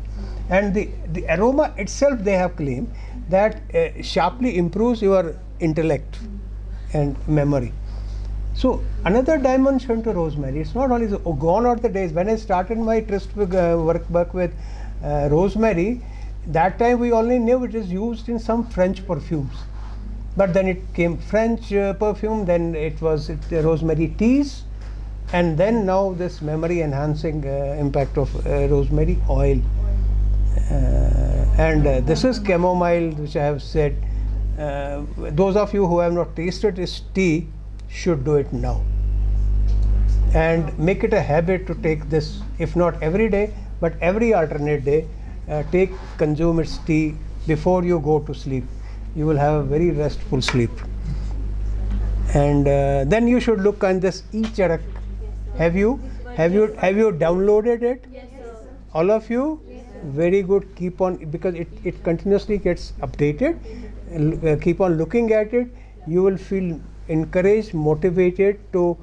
And the aroma itself, they have claimed that sharply improves your intellect and memory. So another dimension to rosemary, it's not only gone are the days when I started my tryst work with rosemary. That time we only knew it is used in some French perfumes, but then it came French perfume, then it was rosemary teas, and then now this memory enhancing impact of rosemary oil. And this is chamomile, which I have said. Those of you who have not tasted this tea should do it now, and make it a habit to take this, if not every day, but every alternate day. Consume its tea before you go to sleep. You will have a very restful sleep. And then you should look on this e-charak. Have you downloaded it? Yes, sir. All of you? Yes, Very good. Keep on, because it continuously gets updated. Keep on looking at it. You will feel encouraged, motivated to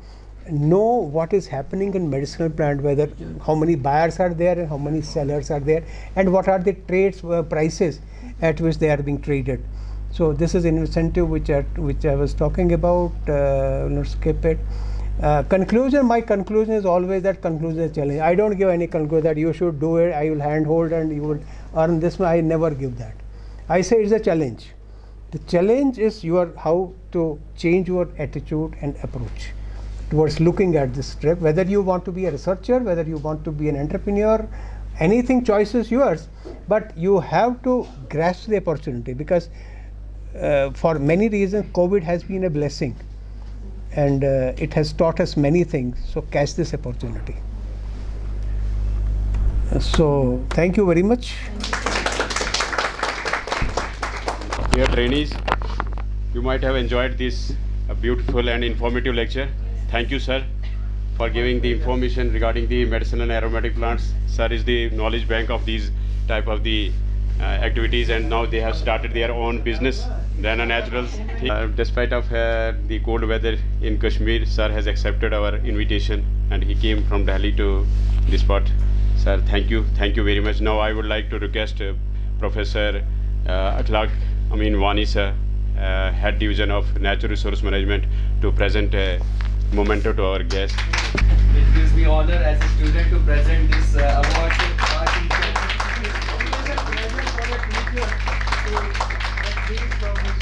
know what is happening in medicinal plant, whether how many buyers are there and how many sellers are there, and what are the trades prices at which they are being traded. So this is an incentive which I was talking about. Let's skip it. Conclusion. My conclusion is always that conclusion is challenge. I don't give any conclusion that you should do it, I will handhold and you will earn this. I never give that. I say it's a challenge. The challenge is how to change your attitude and approach towards looking at this trip. Whether you want to be a researcher, whether you want to be an entrepreneur, anything, choice is yours, but you have to grasp the opportunity, because for many reasons COVID has been a blessing, and it has taught us many things. So catch this opportunity. So thank you very much. Dear trainees, you might have enjoyed this beautiful and informative lecture. Thank you, sir, for giving the information regarding the medicinal and aromatic plants. Sir is the knowledge bank of these type of the activities, and now they have started their own business, Raina Naturals. Despite of the cold weather in Kashmir, sir has accepted our invitation and he came from Delhi to this spot. Sir, thank you very much. Now I would like to request Professor Wani sir, Head Division of Natural Resource Management, to present a memento to our guest. It gives me honor as a student to present this award to our teacher. It is a pleasure for a teacher to get these from his